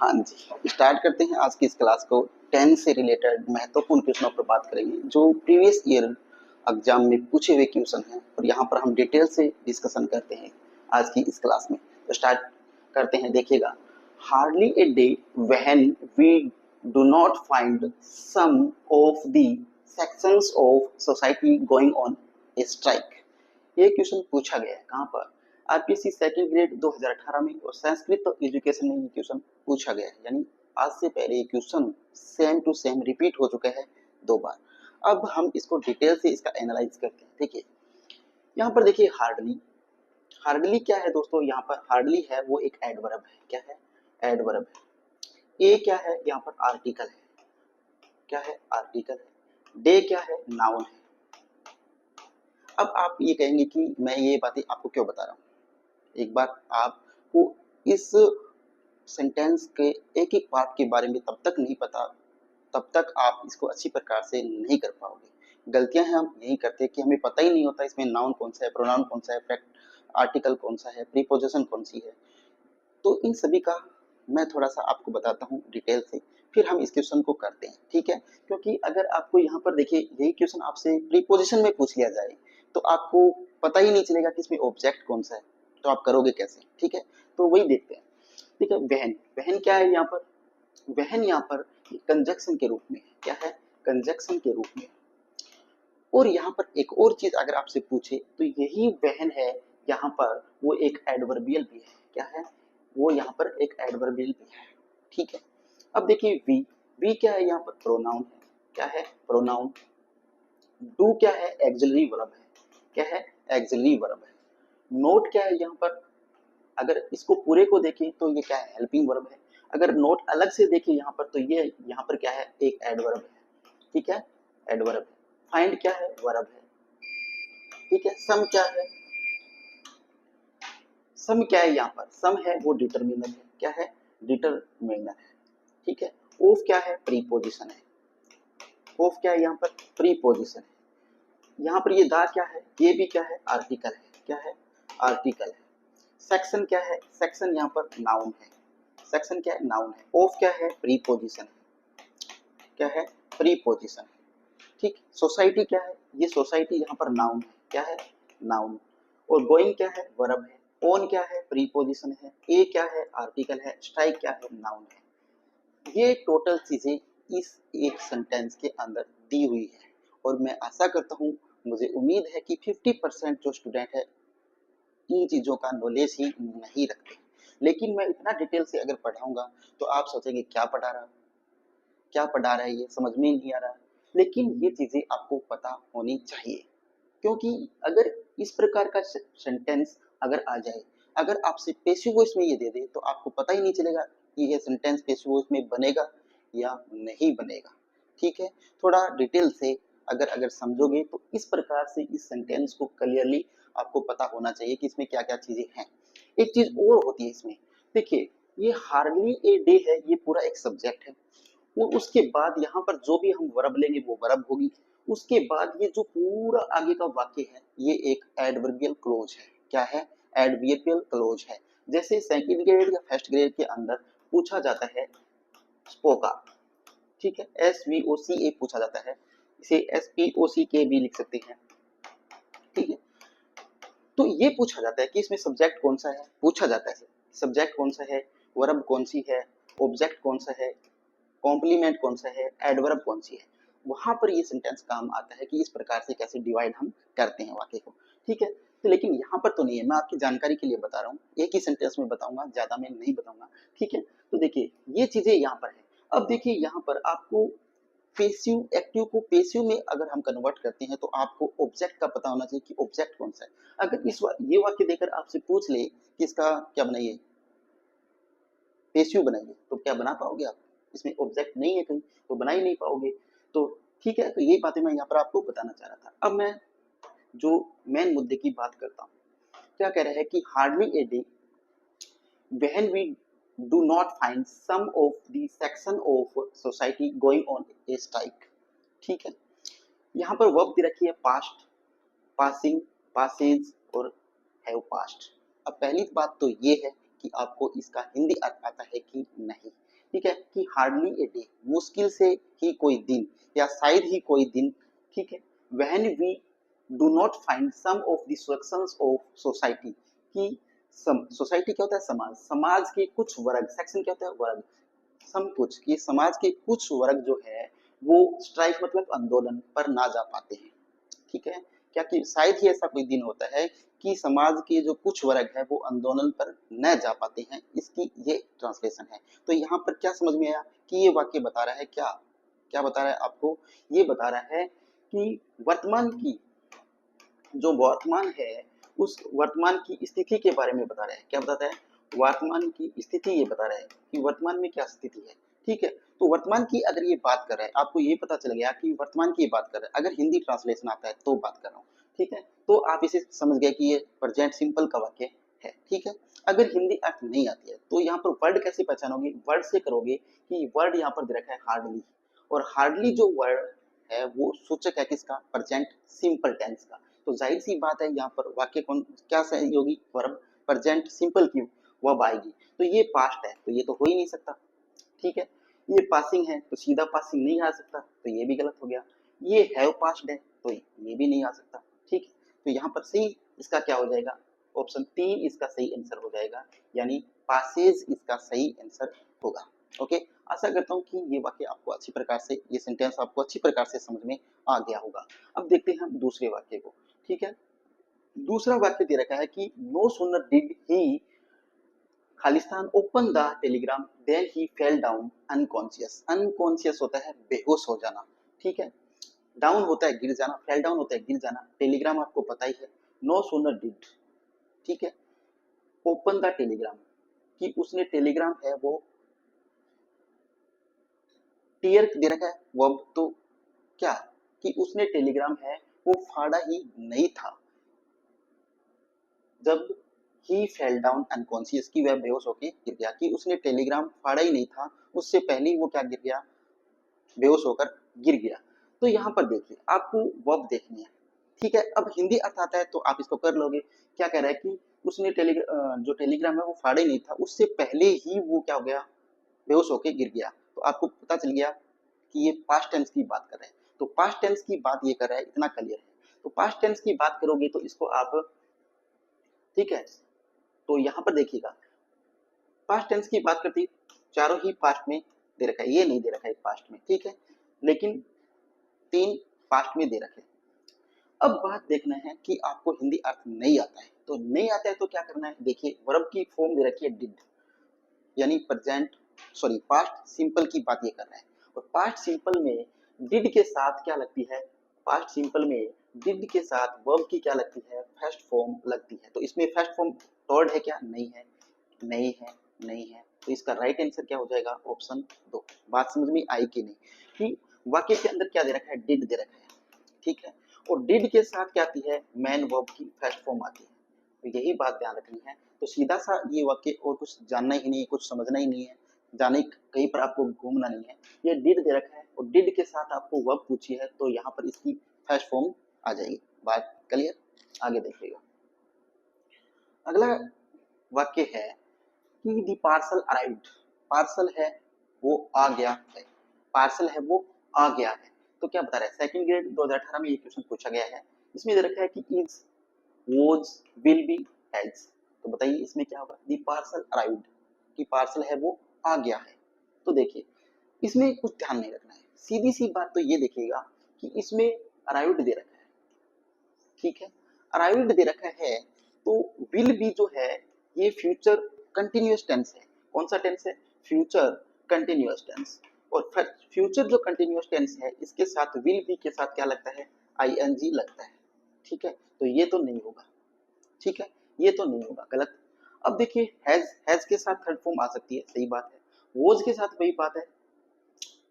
हाँ जी, स्टार्ट करते हैं आज की इस क्लास को। 10 से रिलेटेड महत्वपूर्ण क्वेश्चनों पर बात करेंगे जो प्रीवियस ईयर एग्जाम में पूछे हुए क्वेश्चन हैं और यहाँ पर हम डिटेल से डिस्कशन करते हैं आज की इस क्लास में। तो स्टार्ट करते हैं। देखिएगा, hardly a day when we do not find some of the sections of society going on a strike. ये क्वेश्चन पूछा गया है कहाँ पर? आरपीएससी सेकंड ग्रेड 2018 में और संस्कृत एजुकेशन में ये क्वेश्चन पूछा गया है। यानी आज से पहले ये question same to same repeat हो चुका है 2 बार। अब हम इसको डिटेल से इसका एनालाइज करते हैं। देखिए, यहाँ पर देखिए हार्डली। हार्डली क्या है दोस्तों? यहाँ पर हार्डली है वो एक एडवर्ब है। क्या है? एडवर्ब है। ए क्या है? यहाँ पर आर्टिकल है। क्या है? आर्टिकल है। डे क्या है? नाउन है। अब आप ये कहेंगे कि मैं ये बातें आपको क्यों बता रहा हूँ। एक बार आपको इस सेंटेंस के एक एक पार्ट के बारे में तब तक नहीं पता, तब तक आप इसको अच्छी प्रकार से नहीं कर पाओगे। गलतियां हैं हम यही करते हैं कि हमें पता ही नहीं होता इसमें नाउन कौन सा है, प्रोनाउन कौन सा है, फैक्ट आर्टिकल कौन सा है, प्रीपोजिशन कौन सी है। तो इन सभी का मैं थोड़ा सा आपको बताता हूँ डिटेल से, फिर हम इस क्वेश्चन को करते हैं। ठीक है? क्योंकि अगर आपको यहाँ पर देखिए यही क्वेश्चन आपसे प्रीपोजिशन में पूछ लिया जाए तो आपको पता ही नहीं चलेगा कि इसमें ऑब्जेक्ट कौन सा है, तो आप करोगे कैसे? ठीक है, तो वही देखते हैं। ठीक है, वहन। वहन क्या है यहाँ पर? वहन यहाँ पर कंजक्शन के रूप में। क्या है? कंजक्शन के रूप में। और यहाँ पर एक और चीज अगर आपसे पूछे तो यही वहन है यहाँ पर, वो एक एडवर्बियल भी है। क्या है? वो यहाँ पर एक एडवर्बियल भी है। ठीक है, अब देखिए वी। वी क्या है? यहाँ पर प्रोनाउन है। क्या है? प्रोनाउन। डू क्या है? एक्सिलरी वर्ब है। क्या है? एक्सिलरी वर्ब है। नोट क्या है यहाँ पर? अगर इसको पूरे को देखें तो ये क्या है? हेल्पिंग वर्ब है। अगर नोट अलग से देखें यहाँ पर तो ये यहाँ पर क्या है? एक एडवर्ब है। ठीक है, एडवर्ब है। फाइंड क्या है? वर्ब है। ठीक है, सम क्या है? सम क्या है? यहाँ पर सम है वो डिटरमिनर है। क्या है? डिटरमिनर है। ठीक है, ऑफ क्या है? प्रीपोजिशन है। ऑफ क्या है? यहाँ पर प्रीपोजिशन है। यहाँ पर ये दा क्या है? ये भी क्या है? आर्टिकल है। क्या है? आर्टिकल है। सेक्शन क्या है? सेक्शन यहाँ पर नाउन है। सेक्शन क्या है? नाउन है। ऑफ क्या है? प्रीपोजिशन है। क्या है? प्रीपोजिशन है। ठीक। सोसाइटी क्या है? ये सोसाइटी यहाँ पर नाउन है। क्या है? नाउन। और गोइंग क्या है? वर्ब है। ऑन क्या है? प्रीपोजिशन है। ए क्या है? आर्टिकल है। स्ट्राइक क्या है? नाउन है। ये टोटल चीजें इस एक सेंटेंस के अंदर दी हुई है और मैं आशा करता हूँ, मुझे उम्मीद है कि 50% जो स्टूडेंट है इन चीजों का नॉलेज ही नहीं रखते। लेकिन मैं इतना डिटेल से अगर पढ़ाऊंगा तो आप सोचेंगे क्या पढ़ा रहा, क्या पढ़ा रहा है, ये समझ में नहीं आ रहा। लेकिन ये चीजें आपको पता होनी चाहिए, क्योंकि अगर इस प्रकार का सेंटेंस अगर आ जाए, अगर आपसे पेसिव वॉइस में ये दे दे तो आपको पता ही नहीं चलेगा कि ये सेंटेंस पेसिव वॉइस में बनेगा या नहीं बनेगा। ठीक है, थोड़ा डिटेल से अगर अगर समझोगे तो इस प्रकार से इस सेंटेंस को क्लियरली आपको पता होना चाहिए कि इसमें क्या क्या चीजें हैं। एक चीज और होती है इसमें, देखिए ये हार्डली ए डे है, ये पूरा एक सब्जेक्ट है। और उसके बाद यहाँ पर जो भी हम वर्ब लेंगे वो वर्ब होगी। उसके बाद ये जो पूरा आगे का वाक्य है ये एक एडवर्बियल क्लोज है। क्या है? एडवर्बियल क्लोज है। जैसे सेकंड ग्रेड या फर्स्ट ग्रेड के अंदर पूछा जाता है स्पोका। ठीक है, SVOCA पूछा जाता है, इसे SPOCK भी लिख सकते हैं। ठीक है, तो ये पूछा जाता है कि इसमें सब्जेक्ट कौन सा है, पूछा जाता है सब्जेक्ट कौन सा है, वर्ब कौन सी है, ऑब्जेक्ट कौन सा है, कॉम्प्लीमेंट कौन सा है, एडवर्ब कौन सी है। वहां पर ये सेंटेंस काम आता है कि इस प्रकार से कैसे डिवाइड हम करते हैं वाक्य को। ठीक है, तो लेकिन यहाँ पर तो नहीं है, मैं आपकी जानकारी के लिए बता रहा हूँ, एक ही सेंटेंस में बताऊंगा, ज्यादा मैं नहीं बताऊंगा। ठीक है, तो देखिए ये चीजें यहाँ पर है। अब देखिए यहाँ पर आपको पेसिव एक्टिव को पेसिव में अगर हम कन्वर्ट करते हैं तो आपको ऑब्जेक्ट का पता होना चाहिए कि ऑब्जेक्ट कौन सा है। अगर ये वाक्य देकर आपसे पूछ ले कि इसका क्या बनाइए, पेसिव बनाइए, तो क्या बना पाओगे आप? इसमें ऑब्जेक्ट नहीं है कहीं, तो बना ही नहीं पाओगे। तो ठीक है, तो यही बातें मैं यहाँ पर आपको बताना चाह रहा था। अब मैं जो मेन मुद्दे की बात करता हूँ, क्या कह रहे हैं कि hardly a day when we do not find some of the section of society going on a strike। ठीक है, यहाँ पर वर्ब दे रखी है पास्ट, पासिंग, पासेज और हैव पास्ट। अब पहली बात तो ये है कि आपको इसका हिंदी अर्थ आता है कि नहीं। ठीक है, कि हार्डली ए डे, मुश्किल से ही कोई दिन या शायद ही कोई दिन, ठीक है, when we do not find some of the sections of society, कि सोसाइटी क्या होता है, समाज, समाज के कुछ वर्ग, सेक्शन क्या होता है, वर्ग, सम कुछ, कि समाज के कुछ वर्ग जो है वो स्ट्राइक मतलब आंदोलन पर ना जा पाते हैं, ठीक है, क्या कि शायद ही ऐसा कोई दिन होता है कि समाज के जो कुछ वर्ग है वो आंदोलन पर न जा पाते हैं, इसकी ये ट्रांसलेशन है। तो यहाँ पर क्या समझ में आया कि ये वाक्य बता रहा है क्या, क्या बता रहा है आपको, ये बता रहा है कि वर्तमान की जो वर्तमान है उस वर्तमान की स्थिति के बारे में बता रहा है, क्या बताता है, वर्तमान की स्थिति ये बता रहा है कि वर्तमान में क्या स्थिति है, ठीक है। तो वर्तमान की अगर ये बात कर रहा है, आपको ये पता चल गया कि वर्तमान की ये बात कर रहा है, अगर हिंदी ट्रांसलेशन आता है तो बात कर रहा हूँ, ठीक है, तो आप इसे समझ गए कि ये प्रेजेंट सिंपल का वाक्य है, ठीक है। अगर हिंदी अर्थ नहीं आती है तो यहाँ पर वर्ड कैसे पहचानोगे, वर्ड से करोगे कि वर्ड यहाँ पर दे रखा है हार्डली, और हार्डली जो वर्ड है वो सूचक है किसका, प्रेजेंट सिंपल टेंस का। तो जाहिर सी बात है यहाँ पर वाक्य कौन क्या सही होगी, वर्ब प्रेजेंट सिंपल की वर्ब आएगी, तो ये पास्ट है तो ये तो हो ही नहीं सकता, ठीक है। ये पासिंग है तो सीधा पासिंग नहीं आ सकता, तो ये भी गलत हो गया। ये हैव पास्ट है तो ये भी नहीं आ सकता, ठीक है। तो यहाँ पर सही इसका क्या हो जाएगा, ऑप्शन 3 इसका सही आंसर हो जाएगा, यानी पासेज इसका सही आंसर होगा। ओके, आशा करता हूँ कि ये वाक्य आपको अच्छी प्रकार से, ये सेंटेंस आपको अच्छी प्रकार से समझ में आ गया होगा। अब देखते हैं हम दूसरे वाक्य को, ठीक है। दूसरा वाक्य दे रखा है कि no sooner did he Khalistan open the telegram then he fell down unconscious, unconscious होता है बेहोश हो जाना, ठीक है, डाउन होता है गिर जाना, फेल डाउन होता है गिर जाना, टेलीग्राम आपको पता ही है, नो सूनर डिड, ठीक है, ओपन द टेलीग्राम, कि उसने टेलीग्राम है वो टीयर दे रखा है वर्ब, तो क्या कि उसने टेलीग्राम है वो फाड़ा ही नहीं था जब ही फेल डाउन अनकॉन्शियस, की वह बेहोश होकर गिर गया, कि उसने टेलीग्राम फाड़ा ही नहीं था, उससे पहले ही वो क्या गिर गया, बेहोश होकर गिर गया। तो यहाँ पर देखिए आपको वर्ब देखनी है, ठीक है। अब हिंदी अर्थ आता है तो आप इसको कर लोगे, क्या कह रहा है कि उसने जो टेलीग्राम है वो फाड़ा ही नहीं था, उससे पहले ही वो क्या हो गया, बेहोश होकर गिर गया। तो आपको पता चल गया कि ये पास्ट टेंस की बात कर रहे हैं, तो पास्ट टेंस की बात ये कर रहा है, इतना क्लियर है। तो पास्ट टेंस की बात करोगे तो इसको आप, ठीक है, तो यहाँ पर देखिएगा पास्ट टेंस की बात करती, चारों ही पास्ट में दे रखा है, ये नहीं दे रखा है पास्ट में, ठीक है, लेकिन 3 पास्ट में दे रखे। अब बात देखना है कि आपको हिंदी अर्थ नहीं आता है, तो नहीं आता है तो क्या करना है, देखिए वर्ब की फॉर्म दे रखी है डिड, यानी प्रेजेंट सॉरी पास्ट सिंपल की बात ये कर रहा है, और पास्ट सिंपल में डिड के साथ क्या लगती है, पास्ट सिंपल में डिड के साथ वर्ब की क्या लगती है, फर्स्ट फॉर्म लगती है। तो इसमें फर्स्ट फॉर्म थर्ड है क्या, नहीं है, नहीं है, नहीं है, तो इसका राइट आंसर क्या हो जाएगा, ऑप्शन 2। बात समझ में आई कि नहीं, कि वाक्य के अंदर क्या दे रखा है, डिड दे रखा है, ठीक है, और डिड के साथ क्या आती है, मैन वर्ब की फर्स्ट फॉर्म आती है, तो यही बात ध्यान रखनी है। तो सीधा सा ये वाक्य और कुछ जानना ही नहीं है, कुछ समझना ही नहीं है, जाने कहीं पर आपको घूमना नहीं है, ये डिड दे रखा है और डिड के साथ आपको वर्ब पूछी है, तो यहाँ पर इसकी फर्स्ट फॉर्म आ जाएगी। बात क्लियर, आगे देखिएगा। अगला वाक्य है कि दी पार्सल अराइव्ड, पार्सल है वो आ गया है, पार्सल है वो आ गया है, तो क्या बता रहा है, सेकंड ग्रेड 2018 में ये क्वेश्चन पूछा गया है, इसमें दे रखा है कि is was will be has, तो बताइए इसमें क्या होगा, दी पार्सल अराइव्ड, कि पार्सल है वो आ गया है। तो देखिए इसमें कुछ ध्यान नहीं रखना है, सीधी सी बात तो ये देखिएगा कि इसमें अराइव्ड दे रखा है, ठीक है, अराइव्ड दे रखा है, तो विल बी जो है ये फ्यूचर कंटिन्यूअस टेंस है, कौन सा टेंस है, फ्यूचर कंटिन्यूअस टेंस, और फ्यूचर जो कंटिन्यूअस टेंस है इसके साथ विल बी के साथ क्या लगता है, आईएनजी लगता है, ठीक है, तो ये तो नहीं होगा, ठीक है, ये तो नहीं होगा, गलत। अब देखिए हैज के साथ थर्ड फॉर्म आ सकती है, सही बात है, वॉज के साथ वही बात है,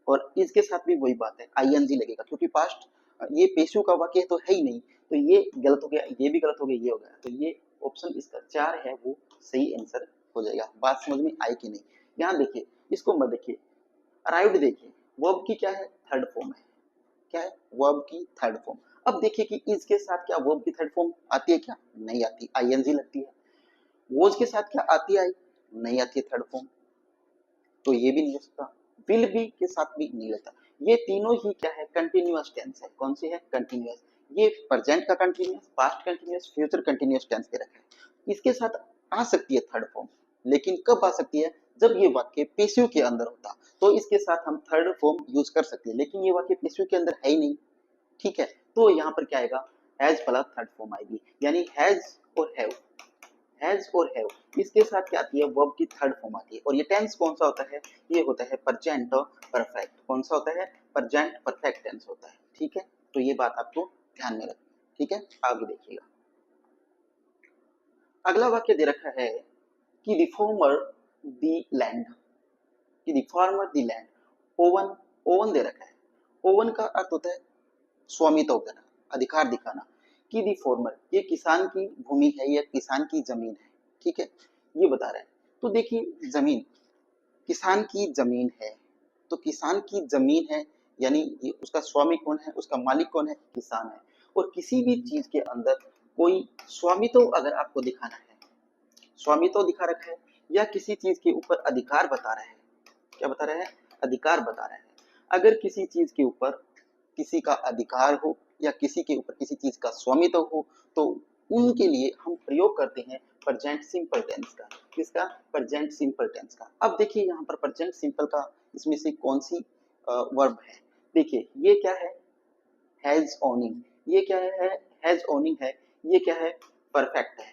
और इसके साथ भी वही बात है, आईएनजी लगेगा, क्योंकि पास्ट ये पेशु का वाक्य तो है ही नहीं, तो ये गलत हो गया, ये भी गलत हो गया, ये हो गया, तो ये ऑप्शन इसका 4 है वो सही आंसर हो जाएगा। बात समझ में आई कि नहीं, यहाँ देखिए इसको मत देखिए, अराइव्ड देखिए, वर्ब की क्या है, थर्ड फॉर्म है, क्या है, वर्ब की थर्ड फॉर्म। अब देखिए कि इसके साथ क्या वर्ब की थर्ड फॉर्म आती है क्या, नहीं आती, आईएनजी लगती है। वॉज के साथ क्या आती है, नहीं आती है थर्ड फॉर्म, तो ये भी नहीं हो सकता, विल बी के साथ भी नहीं लगता। ये तीनों ही क्या है, कंटिन्यूअस टेंस है। कौन सी है, कंटिन्यूअस। ये प्रेजेंट का continuous, past continuous, future continuous tense के रखा है। इसके साथ आ सकती है थर्ड फॉर्म, लेकिन कब आ सकती है, जब ये वाक्य पेशिव के अंदर होता, तो इसके साथ हम थर्ड फॉर्म यूज कर सकते हैं, लेकिन ये वाक्य पेशिव के अंदर है ही नहीं। ठीक है, तो यहाँ पर क्या आएगा, हैज प्लस थर्ड फॉर्म आएगी, यानी हैज और हैव, हैज और हैव, इसके साथ क्या आती है, वर्ब की थर्ड फॉर्म आती है। और ये टेंस कौन सा होता है, ये होता है प्रेजेंट परफेक्ट। कौन सा होता है, प्रेजेंट परफेक्ट टेंस होता है। ठीक है, तो ये बात आपको ध्यान में रखना। ठीक है, आगे देखिएगा। अगला वाक्य दे रखा है कि रिफॉर्मर द लैंड, कि reformer the land, Owen, Owen दे रखा है। ओवन का अर्थ होता है स्वामित्व करना, अधिकार दिखाना। कि दी फॉर्मर, ये किसान की भूमि है या किसान की जमीन है। ठीक है, ये बता रहे हैं। तो देखिए, जमीन, किसान की जमीन है, तो किसान की जमीन है, यानी उसका स्वामी कौन है, उसका मालिक कौन है, किसान है। और किसी भी चीज के अंदर कोई स्वामित्व अगर आपको दिखाना है, स्वामित्व दिखा रखा है, या किसी चीज के ऊपर अधिकार बता रहा है, क्या बता रहा है, अधिकार बता रहा है। अगर किसी चीज के ऊपर किसी का अधिकार हो, या किसी के ऊपर किसी चीज का स्वामित्व हो, तो उनके लिए हम प्रयोग करते हैं प्रेजेंट सिंपल टेंस का। किसका, प्रेजेंट सिंपल टेंस का। अब देखिए यहाँ पर प्रेजेंट सिंपल का इसमें से कौन सी वर्ब है। देखिए ये क्या है, हैज ओनिंग, ये क्या है, हैज ओनिंग है। ये क्या है, परफेक्ट है।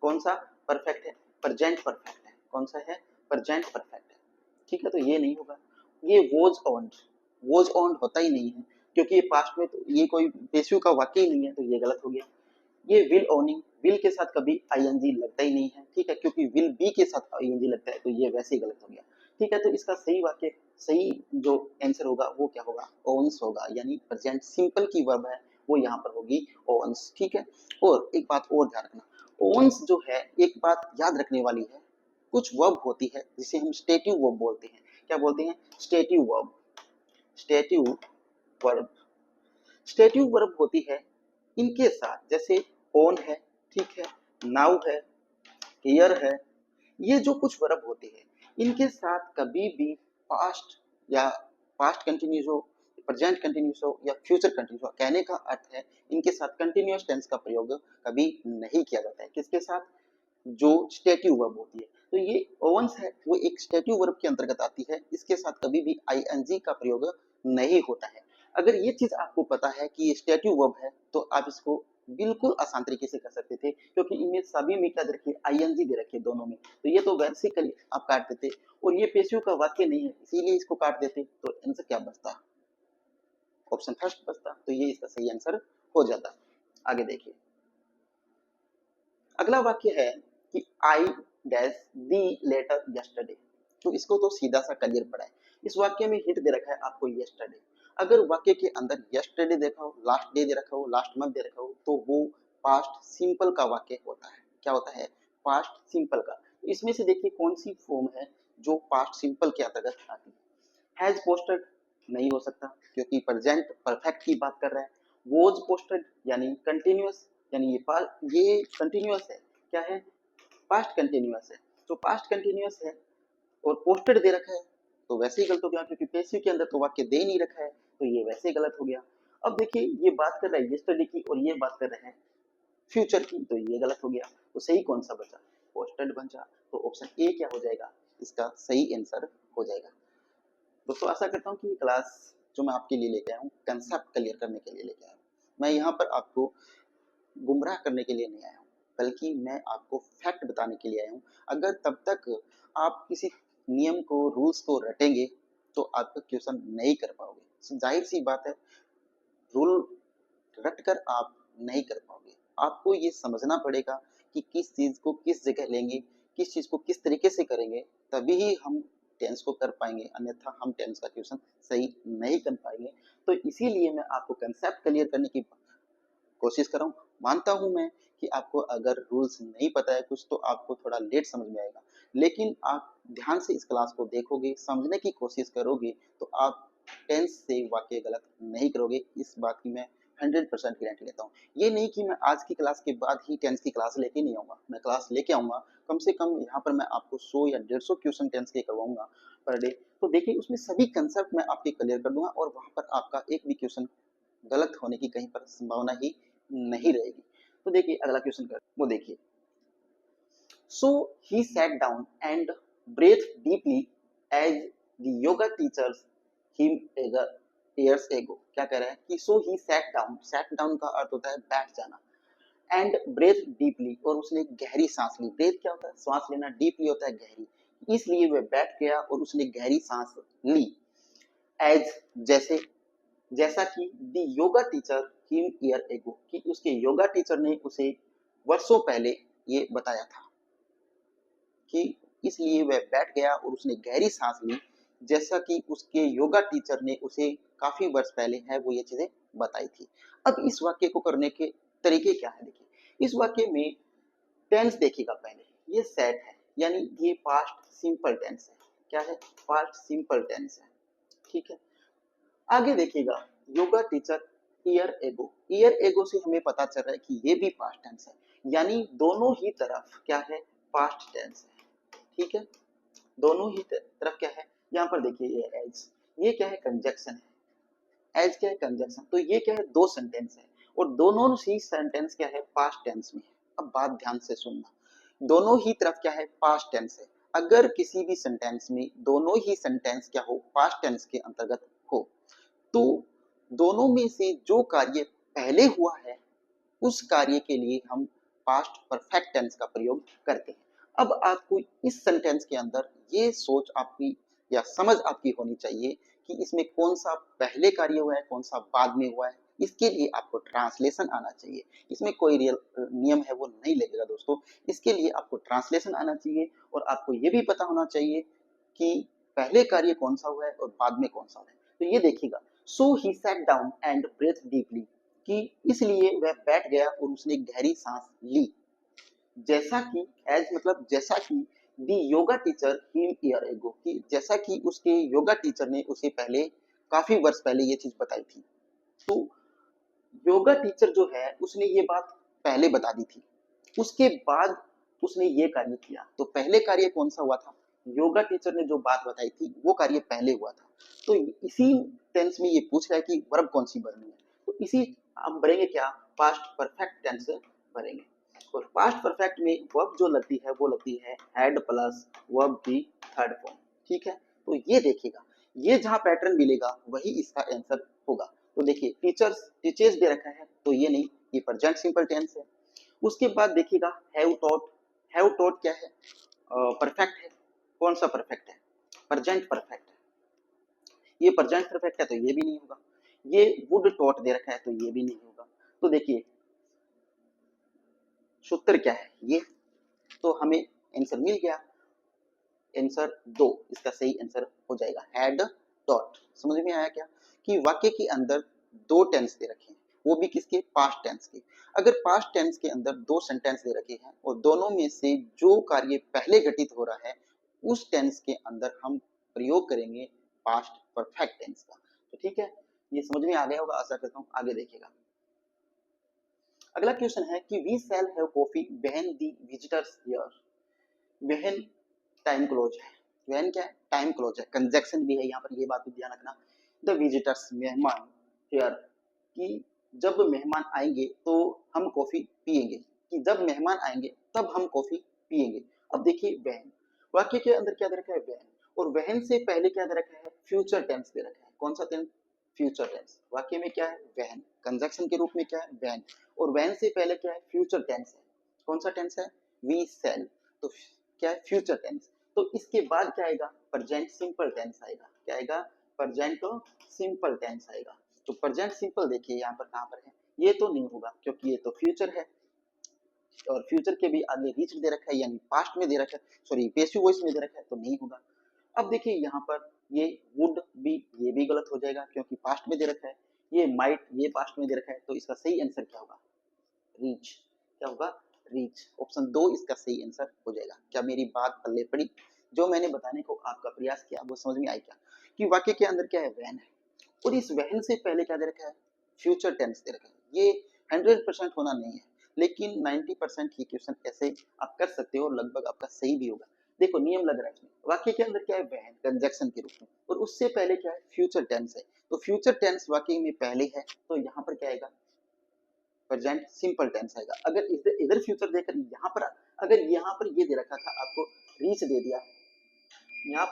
कौन सा, परफेक्ट है, प्रेजेंट परफेक्ट है। कौन सा है, प्रेजेंट परफेक्ट है। ठीक है, तो ये नहीं होगा। ये वॉज ऑन्ड, वॉज ऑन्ड होता ही नहीं है, क्योंकि ये पास्ट में, तो ये कोई पेशिव का वाक्य ही नहीं है, तो ये गलत हो गया। ये विल ओनिंग, विल के साथ कभी आईएनजी लगता ही नहीं है। ठीक है, क्योंकि विल बी के साथ आईएनजी लगता है, तो ये वैसे ही गलत हो गया। ठीक है, तो इसका सही वाक्य, सही जो आंसर होगा वो क्या होगा, ओन्स होगा, यानी प्रेजेंट सिंपल की वर्ब है वो यहाँ पर होगी ओन्स। ठीक है, और एक बात और ध्यान रखना, ओन्स जो है, एक बात याद रखने वाली है, कुछ वर्ब होती है जिसे हम स्टेटिव वर्ब बोलते हैं। क्या बोलते हैं, stative verb, stative verb, stative verb होती है। इनके साथ जैसे ओन है, ठीक है, नाउ है, हियर है, ये जो कुछ वर्ब होते हैं, इनके साथ कभी भी पास्ट या पास्ट कंटिन्यूस हो, प्रेजेंट कंटिन्यूस हो, या फ्यूचर कंटिन्यूस हो, कहने का अर्थ है इनके साथ कंटिन्यूस टेंस का प्रयोग कभी नहीं किया जाता है। किसके साथ, जो स्टेटिव वर्ब होती है। तो ये ओवंस है, वो एक स्टेटिव वर्ब के अंतर्गत आती है, इसके साथ कभी भी आईएनजी का प्रयोग नहीं होता है। अगर ये चीज आपको पता है कि ये स्टेटिव वर्ब है, तो आप इसको बिल्कुल आसान तरीके से कर सकते थे, क्योंकि इनमें सभी में क्या दे रखी है, आईएनजी दे रखी है दोनों में। तो ये तो वैसिकली आप काट देते, और ये पेशिव का वाक्य नहीं है, इसीलिए इसको काट देते, तो आंसर क्या बचता, ऑप्शन फर्स्ट बचता। तो ये इसका सही आंसर हो जाता। आगे देखिए, अगला वाक्य है कि I dash the letter yesterday. तो इसको तो सीधा सा क्लियर पड़ा है। इस वाक्य में हिंट दे रखा है आपको यस्टरडे। अगर वाक्य के अंदर यस्टरडे देखा हो, लास्ट डे दे रखा हो, लास्ट मंथ दे रखा हो, तो वो पास्ट सिंपल का वाक्य होता है। क्या होता है, पास्ट सिंपल का। इसमें से देखिए कौन सी फॉर्म है जो पास्ट सिंपल के अंतर्गत आती है। हैज पोस्टेड नहीं हो सकता, क्योंकि प्रेजेंट परफेक्ट की बात कर रहा है। वॉज पोस्टेड यानी कंटिन्यूअस, यानी ये कंटिन्यूअस है, क्या है, पास्ट कंटिन्यूअस है। तो पास्ट कंटिन्यूअस है और पोस्टेड दे रखा है, तो वैसे ही गलत हो गया, क्योंकि पैसिव के अंदर तो वाक्य दे नहीं रखा है, तो ये वैसे ही गलत हो गया। अब देखिए, ये बात कर रहा है यस्टरडे की, और ये बात कर रहे हैं फ्यूचर की, तो ये गलत हो गया। तो सही कौन सा बचा, पोस्टेड बचा। तो ऑप्शन ए क्या हो जाएगा, इसका सही आंसर हो जाएगा। दोस्तों आशा करता हूँ कि क्लास जो मैं आपके लिए लेके आया हूँ, कंसेप्ट क्लियर करने के लिए लेके आया हूँ। मैं यहाँ पर आपको गुमराह करने के लिए नहीं आया हूँ, बल्कि मैं आपको फैक्ट बताने के लिए आया हूँ। अगर तब तक आप किसी नियम को, रूल्स को रटेंगे, तो आप क्वेश्चन नहीं कर पाओगे। जाहिर सी बात है, रूल रट कर आप नहीं कर पाओगे। आपको ये समझना पड़ेगा कि किस चीज को किस जगह लेंगे, किस चीज को किस तरीके से करेंगे, तभी ही हम टेंस को कर पाएंगे, अन्यथा हम टेंस का क्वेश्चन सही नहीं कर पाएंगे। तो इसीलिए मैं आपको कंसेप्ट क्लियर करने की कोशिश कर रहा हूँ। मानता हूँ मैं कि आपको अगर रूल्स नहीं पता है कुछ, तो आपको थोड़ा लेट समझ में आएगा, लेकिन आप ध्यान से इस क्लास को देखोगे, समझने की कोशिश करोगे, तो आप टेंस से वाक्य गलत नहीं करोगे। इस बात की मैं 100% गारंटी लेता हूँ। ये नहीं कि मैं आज की क्लास के बाद ही टेंस की क्लास लेके नहीं आऊंगा, मैं क्लास लेके आऊंगा, कम से कम यहाँ पर मैं आपको 100 या 150 क्वेश्चन टेंस के करवाऊंगा पर डे। तो देखिए उसमें सभी कंसेप्ट मैं आपके क्लियर कर दूंगा और वहां पर आपका एक भी क्वेश्चन गलत होने की कहीं पर संभावना ही नहीं रहेगी। तो देखिए अगला क्वेश्चन कर वो देखिए, so he sat down and breathe deeply as the yoga teachers him years ago। क्या कह रहा है कि सो ही सैट डाउन का अर्थ होता है बैठ जाना, एंड ब्रेथ डीपली और उसने गहरी सांस ली। ब्रेथ क्या होता है? सांस लेना, डीपली होता है गहरी, इसलिए वह बैठ गया और उसने गहरी सांस ली। एज जैसे, जैसा कि the yoga teacher him year ago, कि उसके योगा टीचर ने उसे वर्षों पहले ये बताया था, कि इसलिए वह बैठ गया और उसने गहरी सांस ली, जैसा कि उसके योगा टीचर ने उसे काफी वर्ष पहले है वो ये चीजें बताई थी। अब इस वाक्य को करने के तरीके क्या है? देखिए इस वाक्य में टेंस देखिएगा, पहले ये सेट है यानी ये पास्ट सिंपल टेंस है। क्या है? पास्ट सिंपल टेंस है, ठीक है। आगे देखिएगा योगा टीचर ईयर एगो से हमें पता चल रहा है कि ये भी पास्ट टेंस है, यानी दोनों ही तरफ क्या है? पास्ट टेंस है, ठीक है। दोनों ही तरफ क्या है? यहाँ पर देखिए ये एज, ये क्या है? कंजक्शन है। एज क्या है? कंजक्शन। तो ये क्या है? दो सेंटेंस है और दोनों ही सेंटेंस क्या है? पास्ट टेंस में है। अब बात ध्यान से सुनना, दोनों ही तरफ क्या है? पास्ट टेंस है। अगर किसी भी सेंटेंस में दोनों ही सेंटेंस क्या हो? पास्ट टेंस के अंतर्गत हो, तो दोनों में से जो कार्य पहले हुआ है उस कार्य के लिए हम पास्ट परफेक्ट टेंस का प्रयोग करते हैं। अब आपको इस सेंटेंस के अंदर ये सोच आपकी या समझ आपकी होनी चाहिए कि इसमें कौन सा पहले कार्य हुआ है, कौन सा बाद में हुआ है। इसके लिए आपको ट्रांसलेशन आना चाहिए। इसमें कोई रियल नियम है वो नहीं लगेगा दोस्तों। इसके लिए आपको ट्रांसलेशन आना चाहिए और आपको ये भी पता होना चाहिए कि पहले कार्य कौन सा हुआ है और बाद में कौन सा हुआ है। तो ये देखिएगा, so he sat down and breathe deeply, कि इसलिए वह बैठ गया और उसने गहरी सांस ली। जैसा कि एज मतलब जैसा कि the yoga teacher him year ago, कि जैसा कि उसके योगा टीचर ने उसे पहले काफी वर्ष पहले ये चीज बताई थी। तो योगा टीचर जो है उसने ये बात पहले बता दी थी, उसके बाद उसने ये कार्य किया। तो पहले कार्य कौन सा हुआ था? योगा टीचर ने जो बात बताई थी वो कार्य पहले हुआ था। तो इसी टेंस में ये पूछ रहा है कि वर्ब कौन सी भरनी है। तो इसी हम भरेंगे क्या? पास्ट परफेक्ट टेंस भरेंगे। और पास्ट परफेक्ट में वर्ब जो लगती है वो लगती है हैड प्लस वर्ब की थर्ड फॉर्म, ठीक है। तो ये देखिएगा, ये जहां पैटर्न मिलेगा वही इसका आंसर होगा। तो देखिए टीचर्स दे रखा है तो ये नहीं, ये प्रेजेंट सिंपल टेंस है। उसके बाद देखिएगा हैव टॉट क्या है? परफेक्ट है। कौन सा परफेक्ट है? प्रेजेंट परफेक्ट है। ये प्रेजेंट परफेक्ट है तो ये भी नहीं होगा। ये वुड टॉट दे रखा है तो ये भी नहीं होगा। तो देखिए सूत्र क्या है ये, तो हमें आंसर मिल गया। आंसर 2 इसका सही आंसर हो जाएगा, हैड डॉट। समझ में आया क्या? कि वाक्य के अंदर दो टेंस दे रखे हैं, वो भी किसके? पास्ट टेंस के। अगर पास्ट टेंस के अंदर दो सेंटेंस दे रखे हैं और दोनों में से जो कार्य पहले घटित हो रहा है उस टेंस के अंदर हम प्रयोग करेंगे पास्ट परफेक्ट टेंस का। तो ठीक है, ये समझ में आ गया होगा आशा करता हूँ। आगे देखिएगा, अगला क्वेश्चन है कि we shall have coffee when the visitors here. When time close है। व्हेन क्या है? टाइम क्लोज है, कंजक्शन भी है यहाँ पर, ये बात भी ध्यान रखना। द विजिटर्स मेहमान हियर, कि जब मेहमान आएंगे तो हम कॉफी पिएंगे, कि जब मेहमान आएंगे तब हम कॉफी पिएंगे। अब देखिए व्हेन, वाक्य के अंदर क्या दे रखा है? व्हेन। और व्हेन से पहले क्या दे रखा है? फ्यूचर टेंस दे रखा है। कौन सा टेंस? Future tense. वाक्य में क्या है? व्हेन। कंजक्शन के रूप में क्या है? व्हेन। और व्हेन से पहले क्या है? फ्यूचर टेंस है। कौन सा टेंस है? We shall. तो क्या है? Future tense. तो इसके बाद क्या आएगा? प्रेजेंट सिंपल टेंस आएगा। क्या आएगा? प्रेजेंट सिंपल टेंस आएगा। तो प्रेजेंट सिंपल देखिए यहाँ पर कहाँ पर है? ये तो नहीं होगा क्योंकि ये तो फ्यूचर है और फ्यूचर के भी आगे रीच दे रखा है यानी पास्ट में दे रखा है, सॉरी पेसिव वॉइस में दे रखा है तो नहीं होगा। अब देखिए यहाँ पर ये वुड भी, ये भी गलत हो जाएगा क्योंकि पास्ट में दे रखा है। ये माइट, ये पास्ट में दे रखा है। तो इसका सही आंसर क्या होगा? रीच। क्या होगा? रीच। ऑप्शन 2 इसका सही आंसर हो जाएगा। क्या मेरी बात पल्ले पड़ी? जो मैंने बताने को आपका प्रयास किया वो समझ में आई क्या? कि वाक्य के अंदर क्या है? वैन है और इस वैन से पहले क्या दे रखा है? फ्यूचर टेंस दे रखा है। ये 100% होना नहीं है, लेकिन 90% ही क्वेश्चन ऐसे आप कर सकते हो और लगभग आपका सही भी होगा। देखो नियम लग रहा है इसमें, वाक्य के अंदर क्या है, वैन कंजक्शन के रूप में, और उससे पहले क्या है, फ्यूचर टेंस है। तो फ्यूचर टेंस वाक्य में पहले है, तो यहाँ पर क्या आएगा, प्रेजेंट सिंपल टेंस आएगा। अगर इधर फ्यूचर देकर यहाँ पर, अगर यहाँ पर ये दे रखा था आपको, रीच दे दिया, यहाँ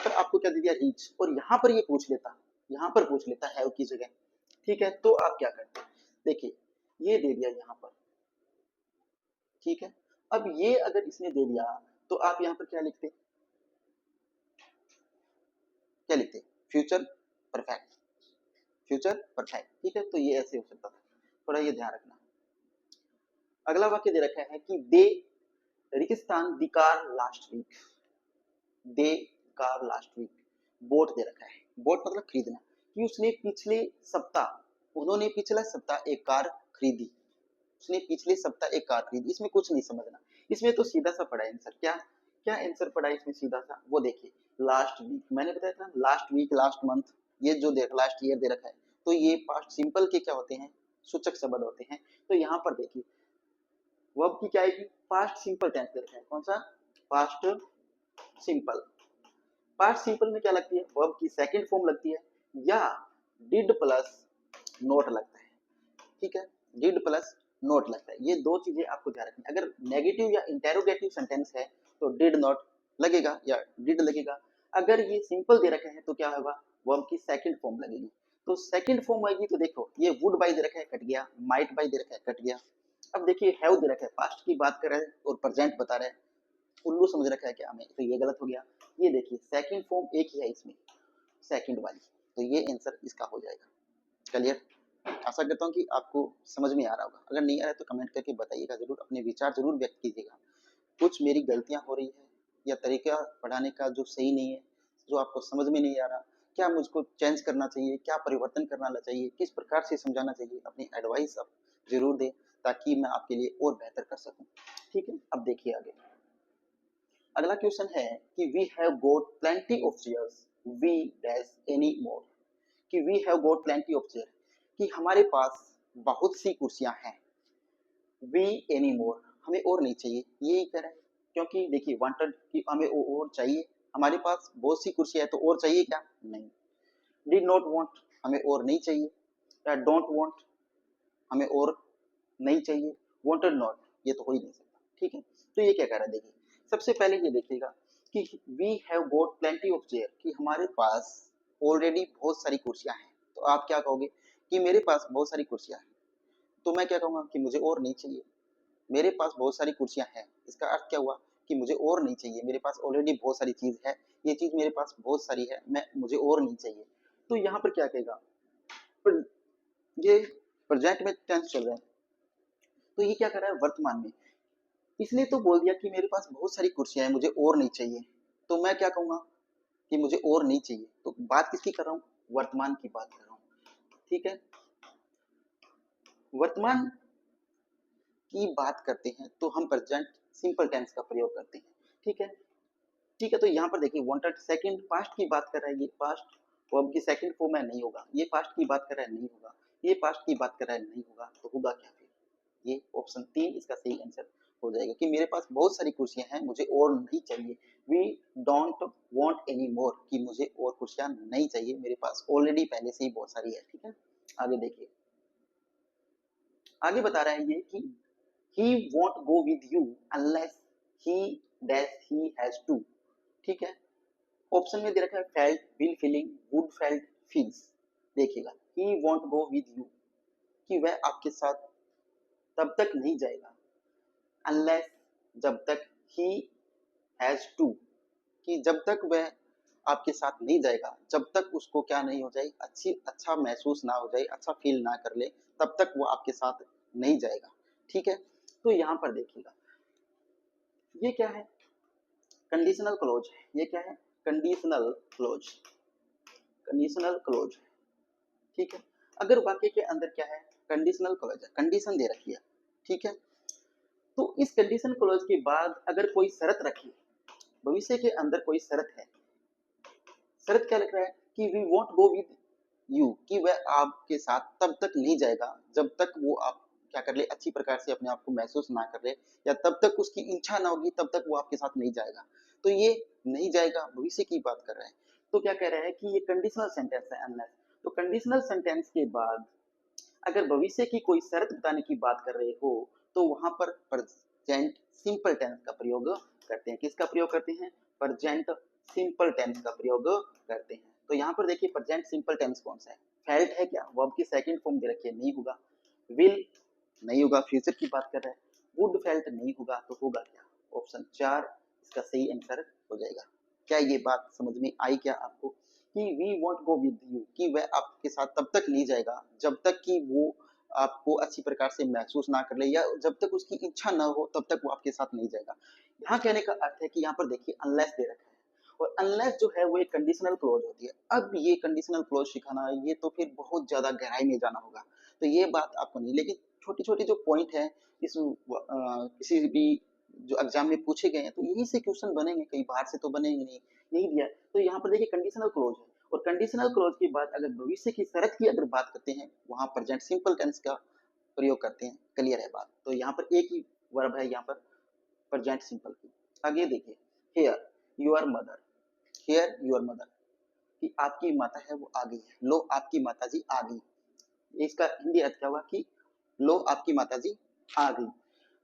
पर आपको क्या दे दिया, रीच, और यहाँ पर ये पूछ लेता, यहाँ पर पूछ लेता हैव की जगह, ठीक है, तो आप क्या करते, देखिए ये दे दिया यहाँ पर, ठीक है। अब ये अगर इसने दे दिया तो आप यहाँ पर क्या लिखते, फ्यूचर परफेक्ट, ठीक है। तो ये ऐसे हो सकता था, थोड़ा ये ध्यान रखना। अगला वाक्य दे रखा है कि दे रेगिस्तान दी कार लास्ट वीक, दे कार लास्ट वीक, बोट दे रखा है, बोट मतलब खरीदना, कि उसने पिछले सप्ताह, उन्होंने पिछला सप्ताह एक कार खरीदी, उसने पिछले सप्ताह एक कार खरीदी। इसमें कुछ नहीं समझना, इसमें तो सीधा सा पड़ा आंसर, क्या क्या आंसर पड़ा इसमें सीधा सा, वो देखिए लास्ट वीक, मैंने बताया था लास्ट वीक, लास्ट मंथ, ये जो देख लास्ट ईयर दे रखा है, तो ये पास्ट सिंपल के क्या होते हैं, सूचक शब्द होते हैं। तो यहाँ पर देखिए वर्ब की क्या आएगी, पास्ट सिंपल टेंस दे रखा है, कौन सा, पास्ट सिंपल। पास्ट सिंपल में क्या लगती है, वर्ब की सेकंड फॉर्म लगती है, या डिड प्लस नोट लगता है, ठीक है, डिड प्लस नोट लगता है। ये दो चीजें आपको ध्यान रखनी, अगर नेगेटिव या इंटेरोगेटिव सेंटेंस है तो डिड नॉट लगेगा या डिड लगेगा। अगर ये सिंपल दे रखे हैं तो क्या होगा, वर्ब की सेकंड फॉर्म लगेगी। तो सेकंड फॉर्म आएगी तो देखो ये वुड बाय दे रखा है, कट गया, माइट बाय दे रखा है, कट गया। अब देखिए हैव दे रखा है, पास्ट की बात कर रहे हैं और प्रेजेंट बता रहे हैं, उल्लू समझ रखा है क्या हमें, तो ये गलत हो गया। ये देखिए सेकंड फॉर्म एक ही है इसमें, सेकंड वाली, तो ये आंसर इसका हो जाएगा। क्लियर, आशा करता हूँ कि आपको समझ में आ रहा होगा, अगर नहीं आ रहा है तो कमेंट करके बताइएगा जरूर, अपने विचार जरूर व्यक्त कीजिएगा। कुछ मेरी गलतियां हो रही है या तरीका पढ़ाने का जो सही नहीं है, जो आपको समझ में नहीं आ रहा, क्या मुझको चेंज करना चाहिए, क्या परिवर्तन करना चाहिए, किस प्रकार से समझाना चाहिए, अपनी एडवाइस आप जरूर दें ताकि मैं आपके लिए और बेहतर कर सकूं, ठीक है। अब देखिए आगे अगला क्वेश्चन है कि we have got plenty of chairs, we dash any more, कि we have got plenty of chair, कि हमारे पास बहुत सी कुर्सियां हैं, वी एनी मोर, हमें और नहीं चाहिए, ये कह रहा है, क्योंकि देखिए वांटेड कि हमें और चाहिए, हमारे पास बहुत सी कुर्सियां है तो और चाहिए क्या, नहीं। डिड नॉट वांट, हमें और नहीं चाहिए, या डोंट वांट, हमें और नहीं चाहिए, वांटेड नॉट, ये तो हो ही नहीं सकता, ठीक है। तो ये क्या कह रहा है, देखिए सबसे पहले ये देखिएगा कि we have got plenty of chair, कि हमारे पास ऑलरेडी बहुत सारी कुर्सियां हैं। तो आप क्या कहोगे कि मेरे पास बहुत सारी कुर्सियां हैं, तो मैं क्या कहूंगा कि मुझे और नहीं चाहिए, मेरे पास बहुत सारी कुर्सियां हैं, इसका अर्थ क्या हुआ कि मुझे और नहीं चाहिए, मेरे पास ऑलरेडी बहुत सारी चीज है, ये चीज मेरे पास बहुत सारी है, मैं मुझे और नहीं चाहिए। तो यहाँ पर क्या कहेगा, पर ये प्रेजेंट में टेंस चल रहा है, तो ये क्या कर रहा है, वर्तमान में, इसने तो बोल दिया कि मेरे पास बहुत सारी कुर्सियां हैं, मुझे और नहीं चाहिए, तो मैं क्या कहूंगा कि मुझे और नहीं चाहिए, तो बात किसकी कर रहा हूँ, वर्तमान की बात कर रहा हूँ, ठीक है। वर्तमान की बात करते हैं तो हम प्रेजेंट सिंपल टेंस का प्रयोग करते हैं, ठीक है, ठीक है। तो यहाँ पर देखिए वांटेड सेकंड पास्ट की बात कर रहा है, ये पास्ट वर्ब की सेकंड फॉर्म में नहीं होगा, ये पास्ट की बात कर रहा है नहीं होगा, ये पास्ट की बात कर रहा है नहीं होगा, तो होगा क्या फिर, ये ऑप्शन 3 इसका सही आंसर हो जाएगा कि मेरे पास बहुत सारी कुर्सियां हैं, मुझे और नहीं चाहिए, we don't want any more, कि मुझे और कुर्सियां नहीं चाहिए, मेरे पास ऑलरेडी पहले से ही बहुत सारी है, ठीक है। आगे देखिए, आगे बता रहा है ये कि he won't go with you unless he dash he has to, ठीक है। ऑप्शन में दे रखा है felt, will feeling, would felt, feels. देखिएगा he won't go with you, कि वह आपके साथ तब तक नहीं जाएगा, unless जब तक he has to, कि जब तक वह आपके साथ नहीं जाएगा, जब तक उसको क्या नहीं हो जाए, अच्छा महसूस ना हो जाए, अच्छा फील ना कर ले, तब तक वो आपके साथ नहीं जाएगा, ठीक है। तो यहाँ पर देखिएगा ये क्या है, कंडीशनल क्लोज, ये क्या है, कंडीशनल क्लोज, कंडीशनल क्लोज, ठीक है। अगर वाक्य के अंदर क्या है, कंडीशनल क्लोज है, कंडीशन दे रखी है, ठीक है। तो इस कंडीशन क्लोज के बाद अगर कोई शर्त रखी, भविष्य के अंदर कोई शर्त है, शर्त क्या लिख रहा है कि we won't go with you कि वह आपके साथ तब तक नहीं जाएगा जब तक वो आप क्या कर ले, अच्छी प्रकार से अपने आप को महसूस ना कर ले, या तब तक उसकी इच्छा ना होगी तब तक वो आपके साथ नहीं जाएगा। तो ये नहीं जाएगा भविष्य की बात कर रहा है। तो क्या कह रहा है कि ये कंडीशनल सेंटेंस है अनलेस। तो कंडीशनल सेंटेंस के बाद अगर भविष्य की कोई शर्त बताने की बात कर रहे हो तो वहां पर प्रेजेंट सिंपल टेंस का प्रयोग करते हैं। किसका प्रयोग करते हैं? प्रेजेंट सिंपल टेंस का प्रयोग करते हैं। तो यहाँ पर देखिए प्रेजेंट सिंपल टेंस कौन सा है? फेल्ट है क्या? वर्ब की सेकंड फॉर्म दे रखी है, नहीं होगा। विल नहीं होगा, फ्यूचर की बात कर रहा है। वुड फेल्ट नहीं होगा, तो होगा क्या? ऑप्शन 4 इसका सही आंसर हो जाएगा। क्या ये बात समझ में आई क्या आपको कि we won't go with you कि वह आपके साथ तब तक नहीं जाएगा जब तक कि वो आपको अच्छी प्रकार से महसूस ना कर ले, या जब तक उसकी इच्छा ना हो तब तक वो आपके साथ नहीं जाएगा। यहाँ कहने का अर्थ है कि यहाँ पर देखिए अनलेस दे रखा है, और अनलेस जो है वो एक कंडीशनल क्लोज होती है। अब ये कंडीशनल क्लोज सिखाना ये तो फिर बहुत ज्यादा गहराई में जाना होगा, तो ये बात आपको नहीं, लेकिन छोटी छोटी जो पॉइंट है इस किसी भी जो एग्जाम में पूछे गए हैं तो यही से क्वेश्चन बनेंगे, कहीं बाहर से तो बनेंगे नहीं, यही दिया। तो यहाँ पर देखिए कंडीशनल क्लोज है, और कंडीशनल क्लोज की बात अगर भविष्य की शर्त की अगर बात करते हैं वहां प्रेजेंट सिंपल टेंस का प्रयोग करते हैं। क्लियर है बात? तो यहाँ पर एक ही वर्ब है यहाँ पर प्रेजेंट सिंपल की। आगे देखिए here your mother, here your mother कि आपकी माता है वो आ गई है, लो आपकी माता जी आ गई। इसका हिंदी अर्थ क्या हुआ कि लो आपकी माता जी आ गई।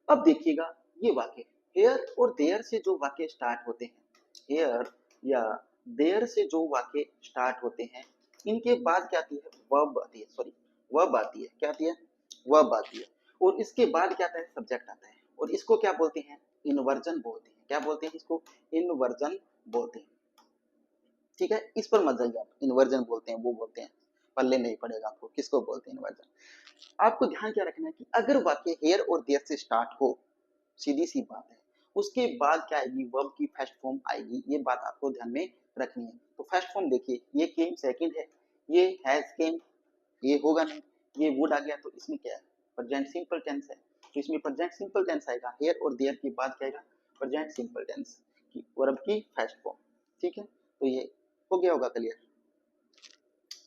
अब देखिएगा ये वाक्य हेयर और देयर से जो वाक्य स्टार्ट होते हैं, हेयर या देयर से जो वाक्य स्टार्ट होते हैं, इनके बाद क्या आती है? वर्ब आती है, सॉरी वर्ब आती है। क्या आती है? वर्ब आती है। और इसके बाद क्या आता है? सब्जेक्ट आता है। और इसको क्या बोलते हैं? इन्वर्जन बोलते हैं। क्या बोलते हैं इसको? इन्वर्जन बोलते हैं। ठीक है, इस पर मत जाइए आप, इन्वर्जन बोलते हैं वो बोलते हैं, पल्ले नहीं पड़ेगा आपको किसको बोलते हैं इन्वर्जन। आपको ध्यान क्या रखना है कि अगर वाक्य हेयर और देयर से स्टार्ट हो, सीधी सी बात है, उसके बाद क्या आएगी? वर्ब की फर्स्ट फॉर्म आएगी। ये बात आपको ध्यान में रखनी है। तो फर्स्ट फॉर्म देखिए, ये केम सेकंड है, ये हैज केम, ये होगा नहीं, ये वुड आ गया, तो इसमें क्या है? प्रेजेंट सिंपल टेंस है, तो इसमें प्रेजेंट सिंपल टेंस आएगा। हेयर और देयर के बाद क्या आएगा? प्रेजेंट सिंपल टेंस की वर्ब की फर्स्ट फॉर्म। ठीक है, तो ये हो गया होगा क्लियर।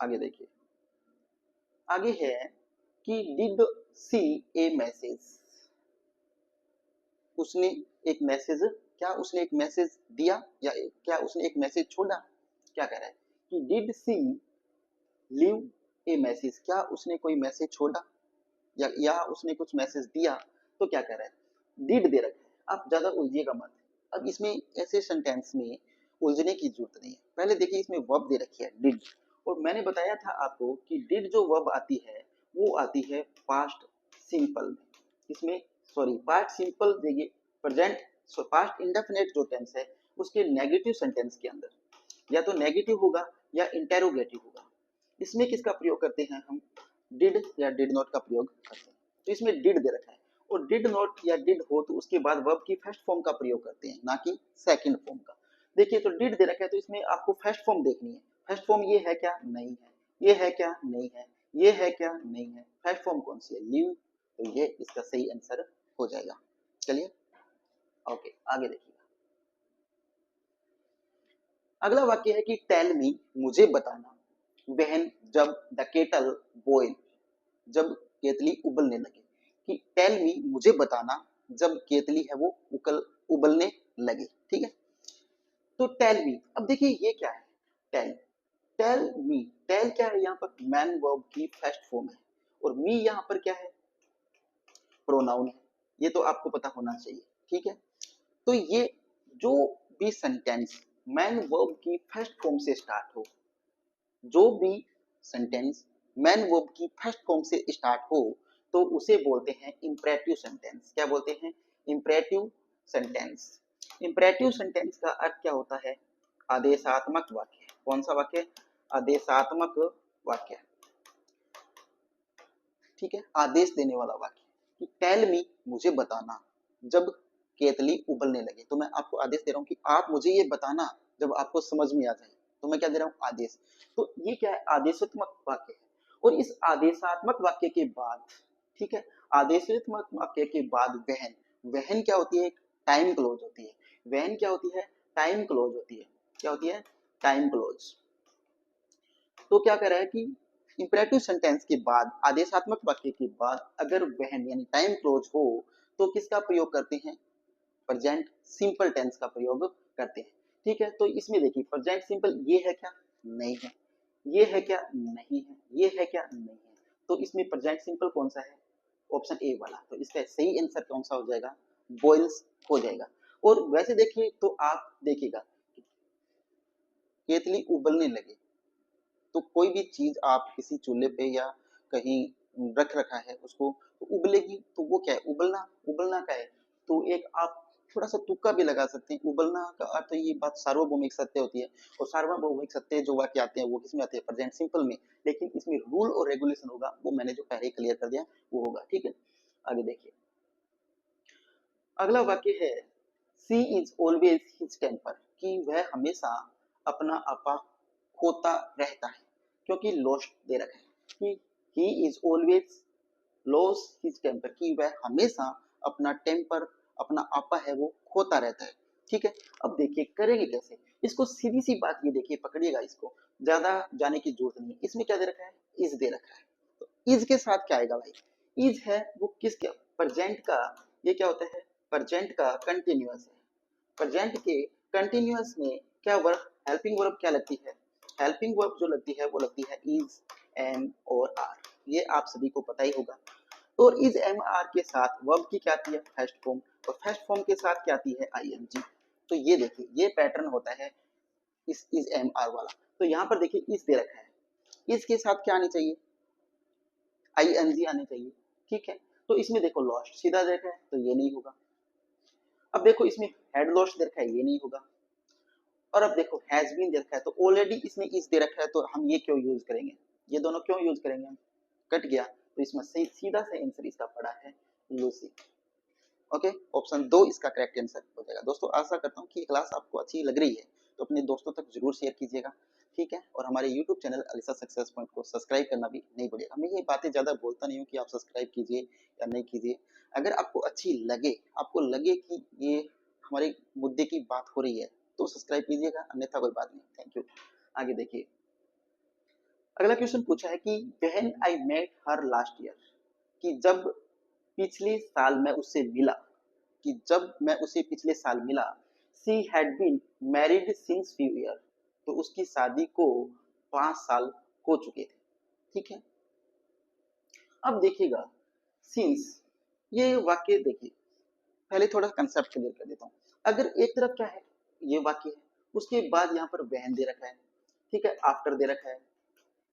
आगे देखिए, आगे है कि डिड सी ए मैसेज, उसने एक मैसेज, क्या उसने एक मैसेज दिया या क्या उसने एक मैसेज छोड़ा? क्या कह रहा है कि did she leave a message, क्या उसने कोई मैसेज छोड़ा या उसने कुछ मैसेज दिया? तो क्या कह रहा है? डिड दे रखा है, आप ज्यादा उलझिएगा मत। अब इसमें ऐसे सेंटेंस में उलझने की जरूरत नहीं है। पहले देखिए इसमें वर्ब दे रखी है डिड, और मैंने बताया था आपको कि डिड जो वर्ब आती है वो आती है पास्ट सिंपल में। इसमें सॉरी पास्ट सिंपल देखिए प्रेजेंट पास्ट इंडेफिनिट जो टेंस है उसके नेगेटिव सेंटेंस के अंदर या तो नेगेटिव होगा या इंटेरोगेटिव होगा। इसमें किसका प्रयोग करते हैं हम? डिड या डिड नॉट का प्रयोग करते हैं। तो इसमें डिड दे रखा है, और डिड नॉट या डिड हो तो उसके बाद वर्ब की फर्स्ट फॉर्म का प्रयोग करते हैं, ना कि सेकंड फॉर्म का। देखिए तो डिड दे रखा है तो इसमें आपको फर्स्ट फॉर्म देखनी है। फर्स्ट फॉर्म ये है क्या? नहीं है। ये है क्या? नहीं है। ये है क्या? नहीं है। फर्स्ट फॉर्म कौन सी है? लीव, तो ये इसका सही आंसर हो जाएगा। चलिए ओके, आगे देखिए। अगला वाक्य है कि टेल मी, मुझे बताना, व्हेन, जब, द केटल बॉयल, जब केतली उबलने लगे। कि टेल मी, मुझे बताना, जब केतली है वो उबलने लगे। ठीक है, तो टेल मी, अब देखिए ये क्या है? टेल, टेल मी, टेल क्या है? यहाँ पर मैन वर्ब की फर्स्ट फॉर्म है, और मी यहाँ पर क्या है? प्रोनाउन है। ये तो आपको पता होना चाहिए। ठीक है, तो ये जो भी सेंटेंस मैन वर्ब की फर्स्ट फॉर्म से स्टार्ट हो, जो भी सेंटेंस मैन वर्ब की फर्स्ट फॉर्म से स्टार्ट हो, तो उसे बोलते हैं इंपरेटिव सेंटेंस। क्या बोलते हैं? Imperative sentence. इंपरेटिव सेंटेंस का अर्थ क्या होता है? आदेशात्मक वाक्य। कौन सा वाक्य? आदेशात्मक वाक्य। ठीक है, आदेश देने वाला वाक्य। कि टेल मी, मुझे बताना, जब केतली उबलने लगे। तो मैं आपको आदेश दे रहा हूं कि आप मुझे ये बताना जब आपको समझ में आ जाए। तो मैं क्या दे रहा हूं? आदेश। तो ये क्या है? आदेशात्मक वाक्य है। और इस आदेशात्मक वाक्य के बाद, ठीक है, आदेशात्मक वाक्य के बाद वहन, वहन क्या होती है? टाइम क्लोज होती है। वहन क्या होती है? टाइम क्लोज होती है। क्या होती है? Time close. तो क्या कह रहा है कि इंपेरेटिव सेंटेंस के बाद, आदेशात्मक वाक्य के बाद अगर वहन यानी टाइम क्लोज हो तो किसका प्रयोग करते हैं? प्रेजेंट सिंपल टेंस का प्रयोग करते हैं। ठीक है, तो इसमें देखिए प्रेजेंट सिंपल ये है क्या? नहीं है। ये है क्या? नहीं है। ये है क्या? नहीं है। तो इसमें प्रेजेंट सिंपल कौन सा है? ऑप्शन ए वाला। तो इसका सही आंसर कौन सा हो जाएगा? बॉइल्स हो जाएगा। और वैसे देखिए तो आप देखिएगा केतली उबलने लगे, तो कोई भी चीज आप किसी चूल्हे पे या कहीं रख रखा है उसको, तो उबलेगी, तो वो क्या है? उबलना। उबलना क्या है? तो एक आप थोड़ा सा तुक्का भी लगा सकते हैं। उबलना का अर्थ ये बात सार्वभौमिक सत्य होती है, और सार्वभौमिक सत्य जो वाक्य आते हैं वो किसमें आते हैं? प्रेजेंट सिंपल में। लेकिन इसमें रूल और रेगुलेशन होगा, वो मैंने जो पहले क्लियर कर दिया वो होगा। ठीक है, आगे देखिए अगला वाक्य है सी इज ऑलवेज हिज टेम्पर, कि वह हमेशा अपना आपा खोता रहता है, क्योंकि लॉस्ट दे रखा है कि he is always loses his temper, कि वह हमेशा अपना टेम्पर अपना आपा है वो खोता रहता है। ठीक है, अब देखिए करेंगे कैसे इसको? सीधी सी बात ये देखिए, पकड़िएगा इसको, ज्यादा जाने की जरूरत नहीं है। इसमें क्या दे रखा है? इज दे रखा है। तो इज के साथ क्या आएगा भाई? इज है वो किसके? प्रेजेंट का। ये क्या होता है? प्रेजेंट का कंटिन्यूअस है। प्रेजेंट के कंटिन्यूअस में क्या वर्ब, हेल्पिंग वर्ब क्या लगती है? हेल्पिंग वर्ब जो लगती है वो लगती है इज, एम और आर। ये आप सभी को पता ही होगा। और इज एम आर के साथ वर्ब की क्या आती है? First form. और फर्स्ट फॉर्म के साथ क्या आती है? आईएनजी। तो ये देखिए ये पैटर्न होता है इस इज एम आर वाला। तो यहाँ पर देखिए इस दे रखा है, इसके साथ क्या आनी चाहिए? आईएनजी आनी चाहिए। ठीक है, तो इसमें देखो लॉस्ट सीधा दे रखा है तो ये नहीं होगा। अब देखो इसमें हेड लॉस्ट दे रखा है, ये नहीं होगा। और अब देखो हैज बीन दे रखा है, तो ऑलरेडी इसमें इस दे रखा है, तो हम ये क्यों यूज करेंगे? ये दोनों क्यों यूज करेंगे हम? कट गया। तो इसमें सही सीधा से आंसर इसका पड़ा है लूसी। ओके, ऑप्शन 2 इसका करेक्ट आंसर हो जाएगा। दोस्तों आशा करता हूँ कि ये क्लास आपको अच्छी लग रही है, तो अपने दोस्तों तक जरूर शेयर कीजिएगा। ठीक है, और हमारे YouTube channel Alisa success point को सब्सक्राइब करना भी नहीं भूलिएगा। मैं ये बातें ज़्यादा बोलता नहीं हूँ कि आप सब्सक्राइब कीजिए या नहीं कीजिए। अगर आपको अच्छी लगे, आपको लगे कि ये हमारे मुद्दे की बात हो रही है, तो सब्सक्राइब कीजिएगा, अन्यथा कोई बात नहीं। Thank you. आगे देखिए अगला क्वेश्चन पूछा है कि when I met her last year, कि जब पिछले साल मैं उससे मिला, कि जब मैं उसे पिछले साल मिला, she had been married since few year, तो उसकी शादी को 5 साल हो चुके थे। ठीक है, अब देखिएगा सिंस, ये वाक्य देखिए, पहले थोड़ा कंसेप्ट क्लियर कर देता हूँ। अगर एक तरफ क्या है? ये वाक्य है, उसके बाद यहाँ पर वैन दे रखा है, ठीक है, आफ्टर दे रखा है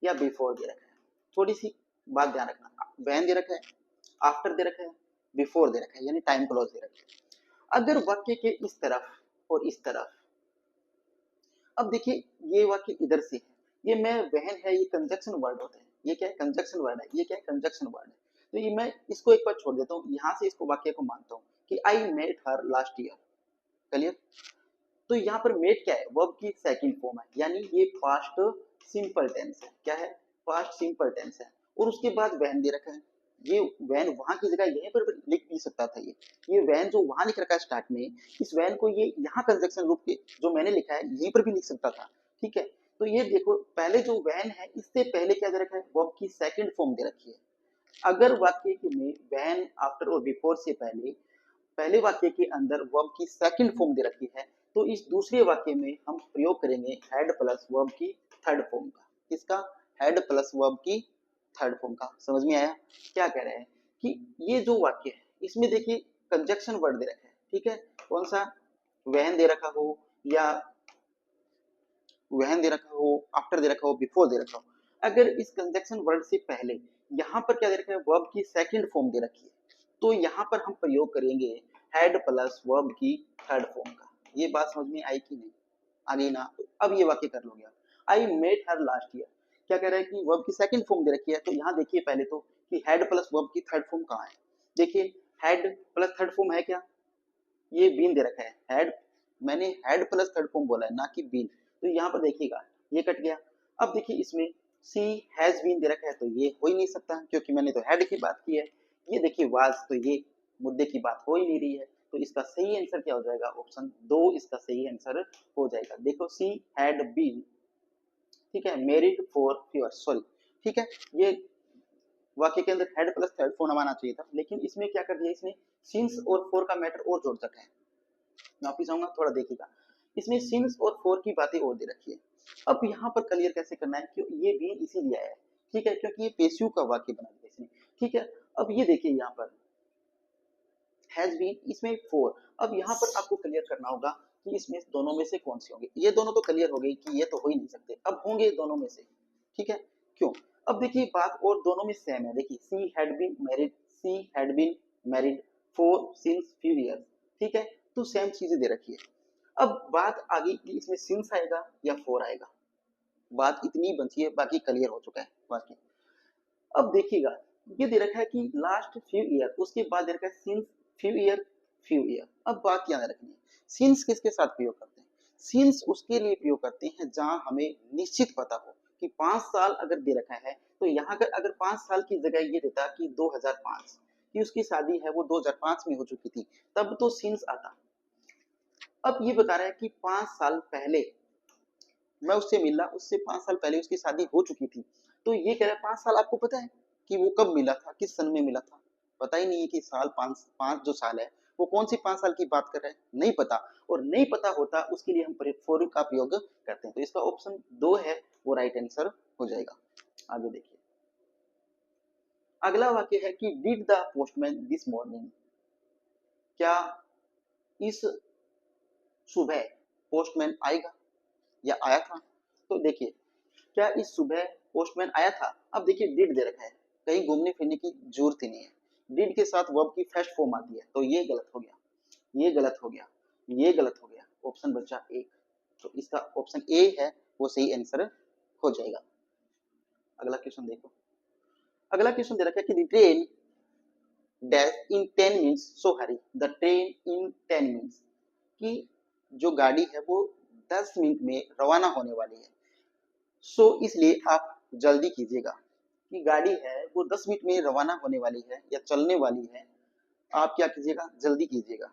या बिफोर दे रखा है। थोड़ी सी बात ध्यान रखना, वैन दे रखा है, आफ्टर दे रखा है, बिफोर दे रखा है, यानी टाइम क्लॉज दे रखा है। अगर वाक्य के इस तरफ और इस तरफ, अब देखिए ये वाक्य इधर से है, ये मैं बहन है, ये कंजक्शन वर्ड होता है। ये क्या है? कंजक्शन वर्ड है। ये क्या है? कंजक्शन वर्ड है। तो ये मैं इसको एक बार छोड़ देता हूँ, यहाँ से इसको वाक्य को मानता हूँ कि I met her last year. Clear? तो यहाँ पर मेट क्या है? वर्ब की सेकंड फॉर्म है, यानी ये पास्ट सिंपल टेंस है। क्या है? पास्ट सिंपल टेंस है। और उसके बाद वैन दे रखा है। ये वैन वहां की जगह यहीं पर लिख भी सकता था। ये वैन जो वहां लिख रखा है स्टार्ट में, इस वैन को ये यहाँ कंजक्शन रूप के जो मैंने लिखा है यहीं पर भी लिख सकता था। ठीक है, तो ये देखो पहले जो वैन है इससे पहले क्या दे रखा है? वर्ब की सेकंड फॉर्म दे रखी है। अगर वाक्य में वैन, आफ्टर और बिफोर से पहले पहले वाक्य के अंदर वर्ब की सेकंड फॉर्म दे रखी है, तो इस दूसरे वाक्य में हम प्रयोग करेंगे हेड प्लस वर्ब की थर्ड फॉर्म का। किसका? हेड प्लस वर्ब की थर्ड फॉर्म का। समझ में आया क्या कह रहे हैं? कि ये जो वाक्य है इसमें देखिए कंजक्शन वर्ड दे रखा है। ठीक है, कौन सा? वहन दे रखा हो, या वहन दे रखा हो, आफ्टर दे रखा हो, बिफोर दे रखा हो। अगर इस कंजक्शन वर्ड से पहले यहाँ पर क्या दे रखा है? वर्ब की सेकंड फॉर्म दे रखी है, तो यहाँ पर हम प्रयोग करेंगे हेड प्लस वर्ब की थर्ड फॉर्म का। ये बात समझ में आई कि नहीं? आ गई ना? तो अब ये वाक्य कर लोगे। I met her last year, क्या कह रहा है? कि वर्ब की सेकंड फॉर्म दे रखी है, तो यहाँ देखिए पहले तो कि हेड प्लस वर्ब की थर्ड फॉर्म कहाँ है। देखिए हेड प्लस थर्ड फॉर्म है क्या? ये बीन दे रखा है। हेड, मैंने हेड प्लस थर्ड फॉर्म बोला है, ना कि बीन। तो यहाँ पर देखिएगा ये कट गया। अब देखिए इसमें सी हैज बीन दे रखा है, तो ये हो ही नहीं सकता क्योंकि मैंने तो हेड की बात की है। ये देखिए वाज, तो ये मुद्दे की बात हो ही नहीं रही है। तो इसका सही आंसर क्या हो जाएगा? ऑप्शन 2 इसका सही आंसर हो जाएगा। देखो सी हैड बीन, ठीक है, married for few year, sorry ठीक है, ये वाक्य के अंदर हेड प्लस थर्ड फॉर्म आना चाहिए था, लेकिन इसमें क्या कर दिया, इसने सिंस और फॉर का मैटर और जोड़ रखा है। मैं वापिस आऊंगा, थोड़ा देखिएगा, इसमें सिंस और फॉर की बातें और दे रखी है। अब यहाँ पर क्लियर कैसे करना है, क्यों ये भी इसीलिए आया है, ठीक है, क्योंकि ये पेशिव का वाक्य बना दिया इसने, ठीक है। अब ये देखिए यहाँ पर हैज बीन, इसमें फॉर, अब यहाँ पर आपको क्लियर करना होगा कि इसमें दोनों में से कौन से होंगे। ये दोनों तो क्लियर हो गई कि ये तो हो ही नहीं सकते, अब होंगे दोनों में से, ठीक है, क्यों। अब देखिए बात और दोनों में सेम है, देखिए she had been married, she had been married for since few years, ठीक है, तो सेम चीजें दे रखी है। अब बात आ गई कि इसमें सिंस आएगा या फॉर आएगा, बात इतनी बची है, बाकी क्लियर हो चुका है बाकी। अब देखिएगा ये दे रखा है कि लास्ट फ्यू ईयर, उसके बाद दे रखा है since few year few year. अब बात क्या रखनी है, सिंस किसके साथ प्रयोग करते हैं, सिंस उसके लिए प्रयोग करते हैं जहां हमें निश्चित पता हो कि 5 साल अगर दे रखा है, तो यहाँ अगर 5 साल की जगह ये देता कि 2005 की उसकी शादी है, वो 2005 में हो चुकी थी, तब तो सिंस आता। अब ये बता रहा है कि 5 साल पहले मैं उससे मिला, उससे 5 साल पहले उसकी शादी हो चुकी थी, तो ये कह रहा है 5 साल आपको पता है कि वो कब मिला था, किस सन में मिला था, पता ही नहीं है कि साल 5 जो साल है वो कौन सी 5 साल की बात कर रहे हैं, नहीं पता, और नहीं पता होता उसके लिए हम फॉर का प्रयोग करते हैं, तो इसका ऑप्शन 2 है वो राइट आंसर हो जाएगा। आगे देखिए अगला वाक्य है कि did the postman this morning, क्या इस सुबह पोस्टमैन आएगा या आया था, तो देखिए क्या इस सुबह पोस्टमैन आया था। अब देखिए डिड दे रखा है, कहीं घूमने फिरने की जरूरत ही नहीं है, डिड के साथ वर्ब की फर्स्ट फॉर्म आती है, तो ये गलत हो गया, ये गलत हो गया, ये गलत हो गया, ऑप्शन बचा एक, तो इसका ऑप्शन ए है वो सही आंसर हो जाएगा। अगला क्वेश्चन देखो, अगला क्वेश्चन दे रखा है कि train dash in 10 minutes so Hari, the train in 10 minutes, कि जो गाड़ी है वो 10 मिनट में रवाना होने वाली है, सो इसलिए आप जल्दी कीजिएगा, कि गाड़ी है वो 10 मिनट में रवाना होने वाली है या चलने वाली है, आप क्या कीजिएगा, जल्दी कीजिएगा,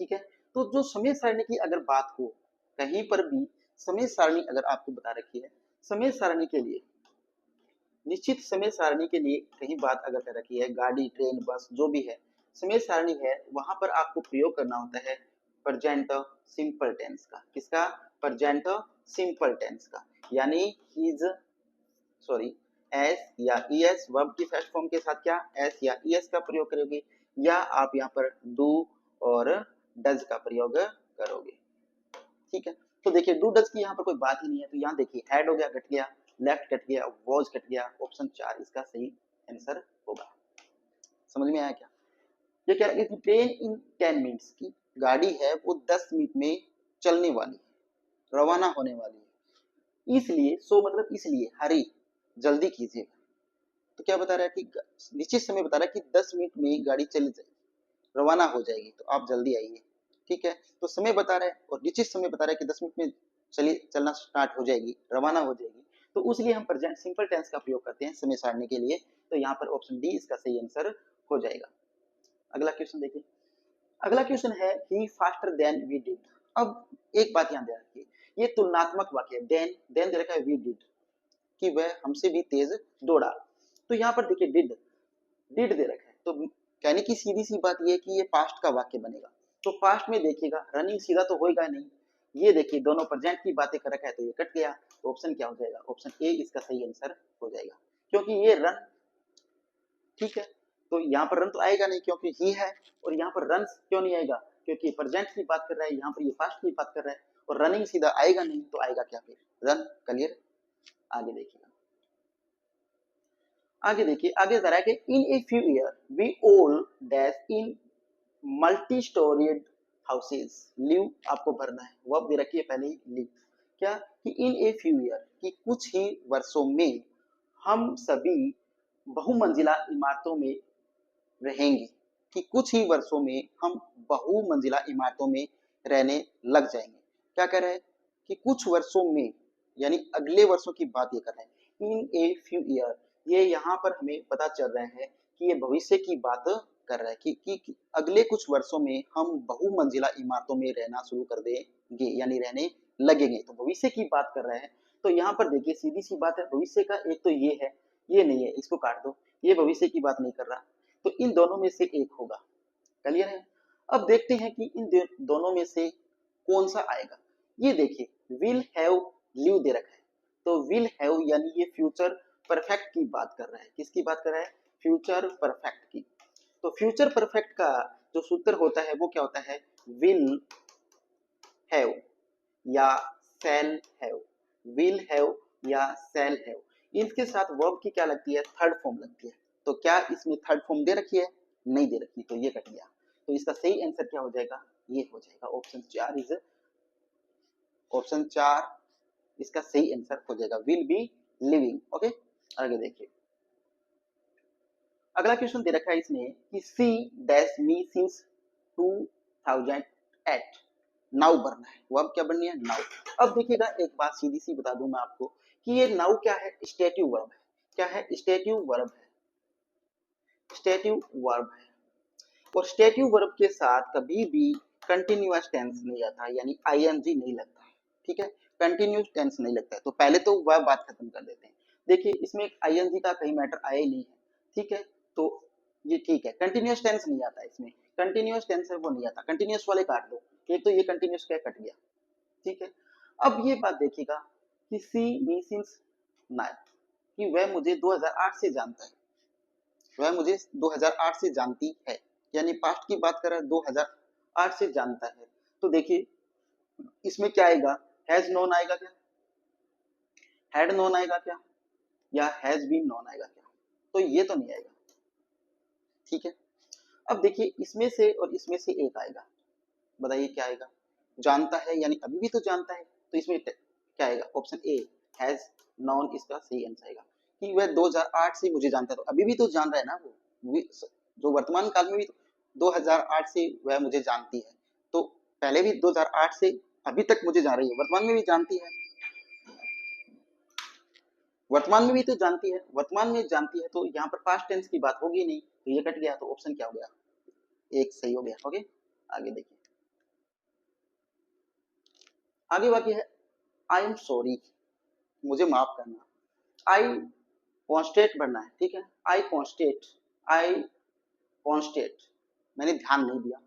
ठीक है। तो जो समय सारणी की अगर बात हो, कहीं पर भी समय सारणी अगर आपको बता रखी है, समय सारणी के लिए निश्चित समय सारणी के लिए कहीं बात अगर कर रखी है, गाड़ी ट्रेन बस जो भी है समय सारणी है, वहां पर आपको प्रयोग करना होता है प्रेजेंट सिंपल टेंस का, किसका, प्रेजेंट सिंपल टेंस का, यानी इज सॉरी एस या ईएस वर्ब की फर्स्ट फॉर्म के साथ क्या एस या ईएस का प्रयोग करोगे, या आप यहाँ पर डू और डज का प्रयोग करोगे, ठीक है। तो देखिए डू डज की यहाँ पर कोई बात ही नहीं है, तो यहाँ देखिए ऐड हो गया, घट गया, लेफ्ट कट गया, वॉज कट गया, ऑप्शन 4 इसका सही आंसर होगा। समझ में आया क्या, ये कह रहा है कि ट्रेन इन 10 मिनट्स की गाड़ी है वो 10 मिनट में चलने वाली है, रवाना होने वाली है, इसलिए सो मतलब इसलिए हरी जल्दी कीजिएगा, तो क्या बता रहा है कि निश्चित समय बता रहा है कि 10 मिनट में गाड़ी चली जाएगी, रवाना हो जाएगी, तो आप जल्दी आइए, ठीक है। तो समय बता रहा है और निश्चित समय बता रहा है कि 10 मिनट में चलना स्टार्ट हो जाएगी, रवाना हो जाएगी, तो उसलिए हम प्रेजेंट सिंपल टेंस का प्रयोग करते हैं समय सारणी के लिए, तो यहाँ पर ऑप्शन डी इसका सही आंसर हो जाएगा। अगला क्वेश्चन देखिए, अगला क्वेश्चन है ही फास्टर देन वी डिड। अब एक बात ध्यान दे रखिए, ये तुलनात्मक वाक्य है, देन देन दे रखा है वी डिड, कि वह हमसे भी तेज दौड़ा, तो यहाँ पर देखिए डिड दे रखा है, तो कहने की सीधी सी बात ये कि ये पास्ट का वाक्य बनेगा, तो पास्ट में देखिएगा रनिंग सीधा तो होएगा नहीं, ये देखिए दोनों प्रेजेंट की बातें कर रखा है, तो ये कट गया, तो ऑप्शन क्या हो जाएगा, ऑप्शन ए इसका सही आंसर हो जाएगा, क्योंकि ये रन, ठीक है, तो यहाँ पर रन तो आएगा नहीं क्योंकि ही है, और यहाँ पर रन क्यों नहीं आएगा, क्योंकि प्रेजेंट की बात कर रहा है, यहाँ पर ये पास्ट की बात कर रहा है, और रनिंग सीधा आएगा नहीं, तो आएगा क्या फिर, रन, क्लियर। आगे देखिएगा, आगे देखिए, आगे जरा कि in a few year we all dash in multi storeyed houses live, आपको भरना है, वर्ब दे रखी है पहले ही लिव, क्या कि इन ए फ्यू ईयर, कि कुछ ही वर्षों में हम सभी बहुमंजिला इमारतों में रहेंगे, कि कुछ ही वर्षों में हम बहुमंजिला इमारतों में रहने लग जाएंगे, क्या कह रहे हैं कि कुछ वर्षों में, यानी अगले वर्षों की बात ये कर रहे हैं, इन ए फ्यू ईयर, ये यहाँ पर हमें पता चल रहा है कि ये भविष्य की बात कर रहा है कि अगले कुछ वर्षों में हम बहुमंजिला इमारतों में रहना शुरू कर देंगे, यानी रहने लगेंगे, तो भविष्य की बात कर रहे हैं, तो यहाँ पर देखिए सीधी सी बात है, भविष्य का एक तो ये है, ये नहीं है, इसको काट दो, ये भविष्य की बात नहीं कर रहा, तो इन दोनों में से एक होगा। क्लियर है? अब देखते हैं कि इन दोनों में से कौन सा आएगा। ये देखिए विल हैव लिव दे रखा है, तो विल हैव यानी ये फ्यूचर परफेक्ट की बात कर रहा है। किसकी बात कर रहा है? फ्यूचर परफेक्ट की। तो फ्यूचर परफेक्ट का जो सूत्र होता है वो क्या होता है? विल हैव या शैल हैव, विल हैव या शैल हैव, इनके साथ वर्ब की क्या लगती है? थर्ड फॉर्म लगती है। तो क्या इसमें थर्ड फॉर्म दे रखी है? नहीं दे रखी, तो ये कट गया। तो इसका सही आंसर क्या हो जाएगा? ये हो जाएगा ऑप्शन 4 इज ऑप्शन 4 इसका सही आंसर हो जाएगा, विल बी लिविंग। ओके, आगे देखिए अगला क्वेश्चन दे रखा है इसमें कि she dash me since 2008, now बनना है, वो अब क्या बननी है? नाउ। अब देखिएगा एक बात सीधी सी बता दूं मैं आपको कि ये नाउ क्या है? स्टेटिव वर्ब है। क्या है? स्टेटिव वर्ब है, स्टेटिव वर्ब है। और स्टेटिव वर्ब के साथ कभी भी कंटिन्यूअस टेंस नहीं आता, यानी आईएनजी नहीं लगता है। ठीक है, कंटिन्यूअस टेंस नहीं लगता है। तो पहले तो वह बात खत्म कर देते हैं। देखिए इसमें आईएनजी का कहीं मैटर आया ही नहीं है। ठीक है, तो ये ठीक है, कंटिन्यूअस टेंस नहीं आता इसमें, कंटिन्यूअस टेंस है वो नहीं आता, कंटिन्यूअस वाले काट दो। एक तो ये कंटिन्यूअस क्या कट गया। ठीक है, अब ये बात देखिएगा कि सी मी सिंस नाइन, कि वह मुझे 2008 से जानता है, वह मुझे 2008 से जानती है, यानी पास्ट की बात कर रहा है, 2008 से जानता है। तो देखिए इसमें क्या आएगा? हैज नोन आएगा क्या? हैड नोन आएगा क्या? या हैज बीन नोन आएगा क्या? तो ये तो नहीं आएगा। ठीक है, अब देखिए इसमें से और इसमें से एक आएगा, बताइए क्या आएगा? जानता है, यानी अभी भी तो जानता है, तो इसमें क्या आएगा? ऑप्शन ए हैज नॉन इसका सही आंसर आएगा, कि वह 2008 से मुझे जानता है, तो अभी भी तो जान रहा है ना वो, जो वर्तमान काल में भी तो 2008 से वह मुझे जानती है, तो पहले भी 2008 से अभी तक मुझे जान रही है, वर्तमान में भी जानती है, वर्तमान में भी तो जानती है, वर्तमान में जानती है, तो यहाँ पर पास्ट टेंस की बात होगी नहीं, तो ये कट गया। तो ऑप्शन क्या हो गया? एक सही हो गया। ओके, आगे देखिए, आगे बाकी है आई एम सॉरी, मुझे माफ करना। आई कॉन्स्टेट बनना है। ठीक है, आई कॉन्स्टेट, आई कॉन्स्टेट, मैंने ध्यान नहीं दिया।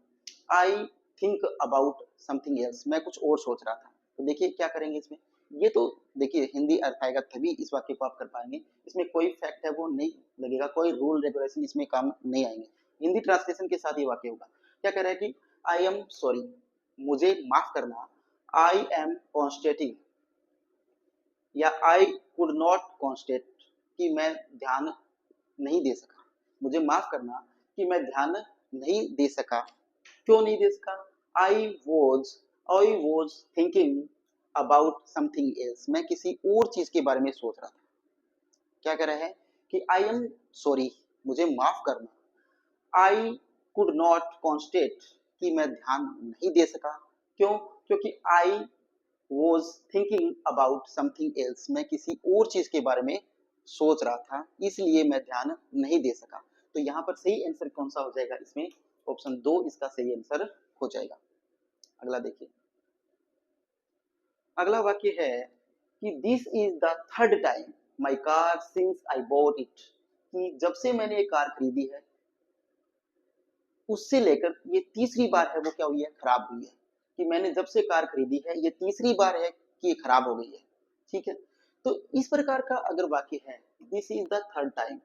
I think about something else, मैं कुछ और सोच रहा था। तो देखिए क्या करेंगे इसमें, ये तो देखिए हिंदी अर्थ आएगा तभी इस वाक्य को आप कर पाएंगे। इसमें कोई फैक्ट है वो नहीं लगेगा, कोई रूल रेगुलेशन इसमें काम नहीं आएंगे, हिंदी ट्रांसलेशन के साथ ये वाक्य होगा। क्या कह रहा है कि आई एम सॉरी, मुझे माफ करना, आई एम कॉन्स्टेटिंग, या आई कुड नॉट कॉन्स्टेट, कि मैं ध्यान नहीं दे सका, मुझे माफ करना कि मैं ध्यान नहीं दे सका। क्यों नहीं दे सका? I was thinking about something else, मैं किसी और चीज के बारे में सोच रहा था। क्या कह रहा है कि आई एम सॉरी, मुझे माफ करना, आई कुड नॉट कॉन्स्टेट, कि मैं ध्यान नहीं दे सका। क्यों? क्योंकि I was thinking about something else, मैं किसी और चीज के बारे में सोच रहा था, इसलिए मैं ध्यान नहीं दे सका। तो यहाँ पर सही आंसर कौन सा हो जाएगा? इसमें ऑप्शन 2 इसका सही आंसर हो जाएगा। अगला देखिए, अगला वाक्य है कि this is the third time my car since I bought it, कि जब से मैंने ये कार खरीदी है उससे लेकर ये तीसरी बार है वो क्या हुई है? खराब हुई है। कि मैंने जब से कार खरीदी है ये तीसरी बार है कि ये खराब हो गई है। ठीक है, तो इस प्रकार का अगर वाक्य है, this is the third time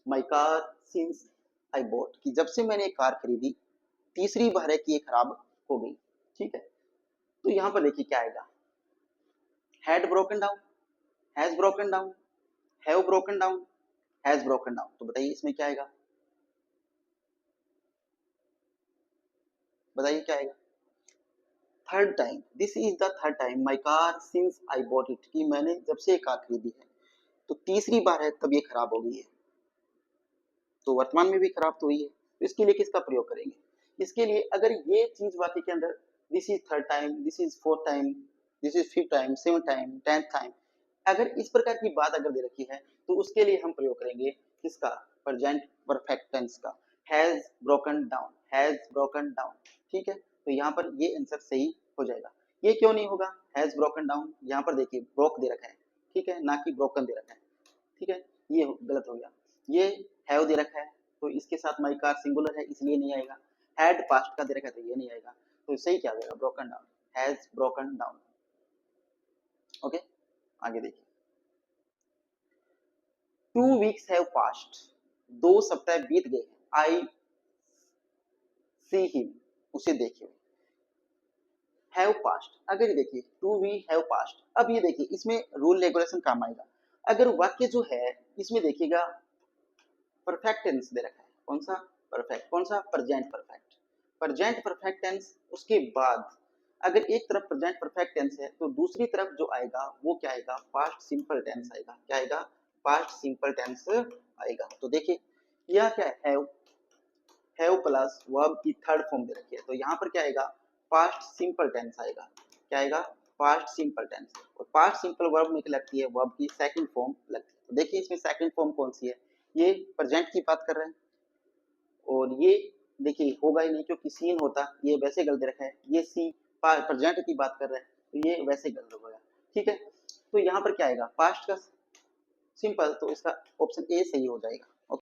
my car since I bought, कि जब से मैंने कार खरीदी तीसरी बार है कि ये खराब हो गई। ठीक है, तो यहाँ पर देखिए क्या आएगा? Had broken down, has broken down, have broken down, has broken down. तो बताइए इसमें क्या आएगा? बताइए क्या आएगा? Third time, this is the third time my car since I bought it, कि मैंने जब से कार खरीदी है, तो तीसरी बार है तब ये खराब हो गई है। तो वर्तमान में भी खराब तो हुई है, तो इसके लिए किसका प्रयोग करेंगे? इसके लिए अगर ये चीज वाक्य के अंदर this is third time, this is fourth time, this is fifth time, seven time, 10th time, अगर इस प्रकार की बात अगर दे रखी है तो उसके लिए हम प्रयोग करेंगे किसका? प्रेजेंट परफेक्ट टेंस का, has broken down, has broken down. ठीक है, तो यहाँ पर ये आंसर सही हो जाएगा। ये क्यों नहीं होगा हैज ब्रोकन डाउन? यहाँ पर देखिए ब्रोक दे रखा है, ठीक है, ना कि ब्रोकन दे रखा है, ठीक है, ये गलत हो गया। ये हैव दे रखा है तो इसके साथ माई कार सिंगुलर है इसलिए नहीं आएगा। हैड पास्ट का दे रखा है तो ये नहीं आएगा, तो सही क्या आएगा, broken down, has broken down. Okay, आगे देखिए, 2 वीक्स हैव पास्ट, 2 सप्ताह बीत गए, आई सी हिम, उसे देखे। हैव पास्ट, अगर ये देखिए टू वी हैव पास्ट, अब ये देखिए इसमें रूल रेगुलेशन काम आएगा। अगर वाक्य जो है इसमें देखिएगा परफेक्ट टेंस दे रखा है, कौन सा परफेक्ट, कौन सा present perfect, present perfect tense, उसके बाद अगर एक तरफ प्रेजेंट परफेक्ट टेंस है तो दूसरी तरफ जो आएगा वो क्या आएगा, पास्ट सिंपल टेंस आएगा। क्या आएगा, पास्ट सिंपल टेंस आएगा। तो देखिए यह क्या है, हैव प्लस वर्ब की थर्ड फॉर्म दे रखी है, तो यहाँ पर क्या आएगा, पास्ट सिंपल टेंस आएगा। क्या आएगा, पास्ट सिंपल टेंस। और पास्ट सिंपल वर्ब में क्या लगती है, वर्ब की सेकंड फॉर्म लगती है। तो देखिए इसमें सेकंड फॉर्म कौन सी है, ये प्रेजेंट की बात कर रहे हैं, और ये देखिए होगा ही नहीं क्योंकि सीन होता, ये वैसे गलत रखा है, ये सी प्रेजेंट की बात कर रहे हैं तो ये वैसे गलत हो गया। ठीक है, तो यहाँ पर क्या आएगा, पास्ट का सिंपल, तो इसका ऑप्शन ए सही हो जाएगा।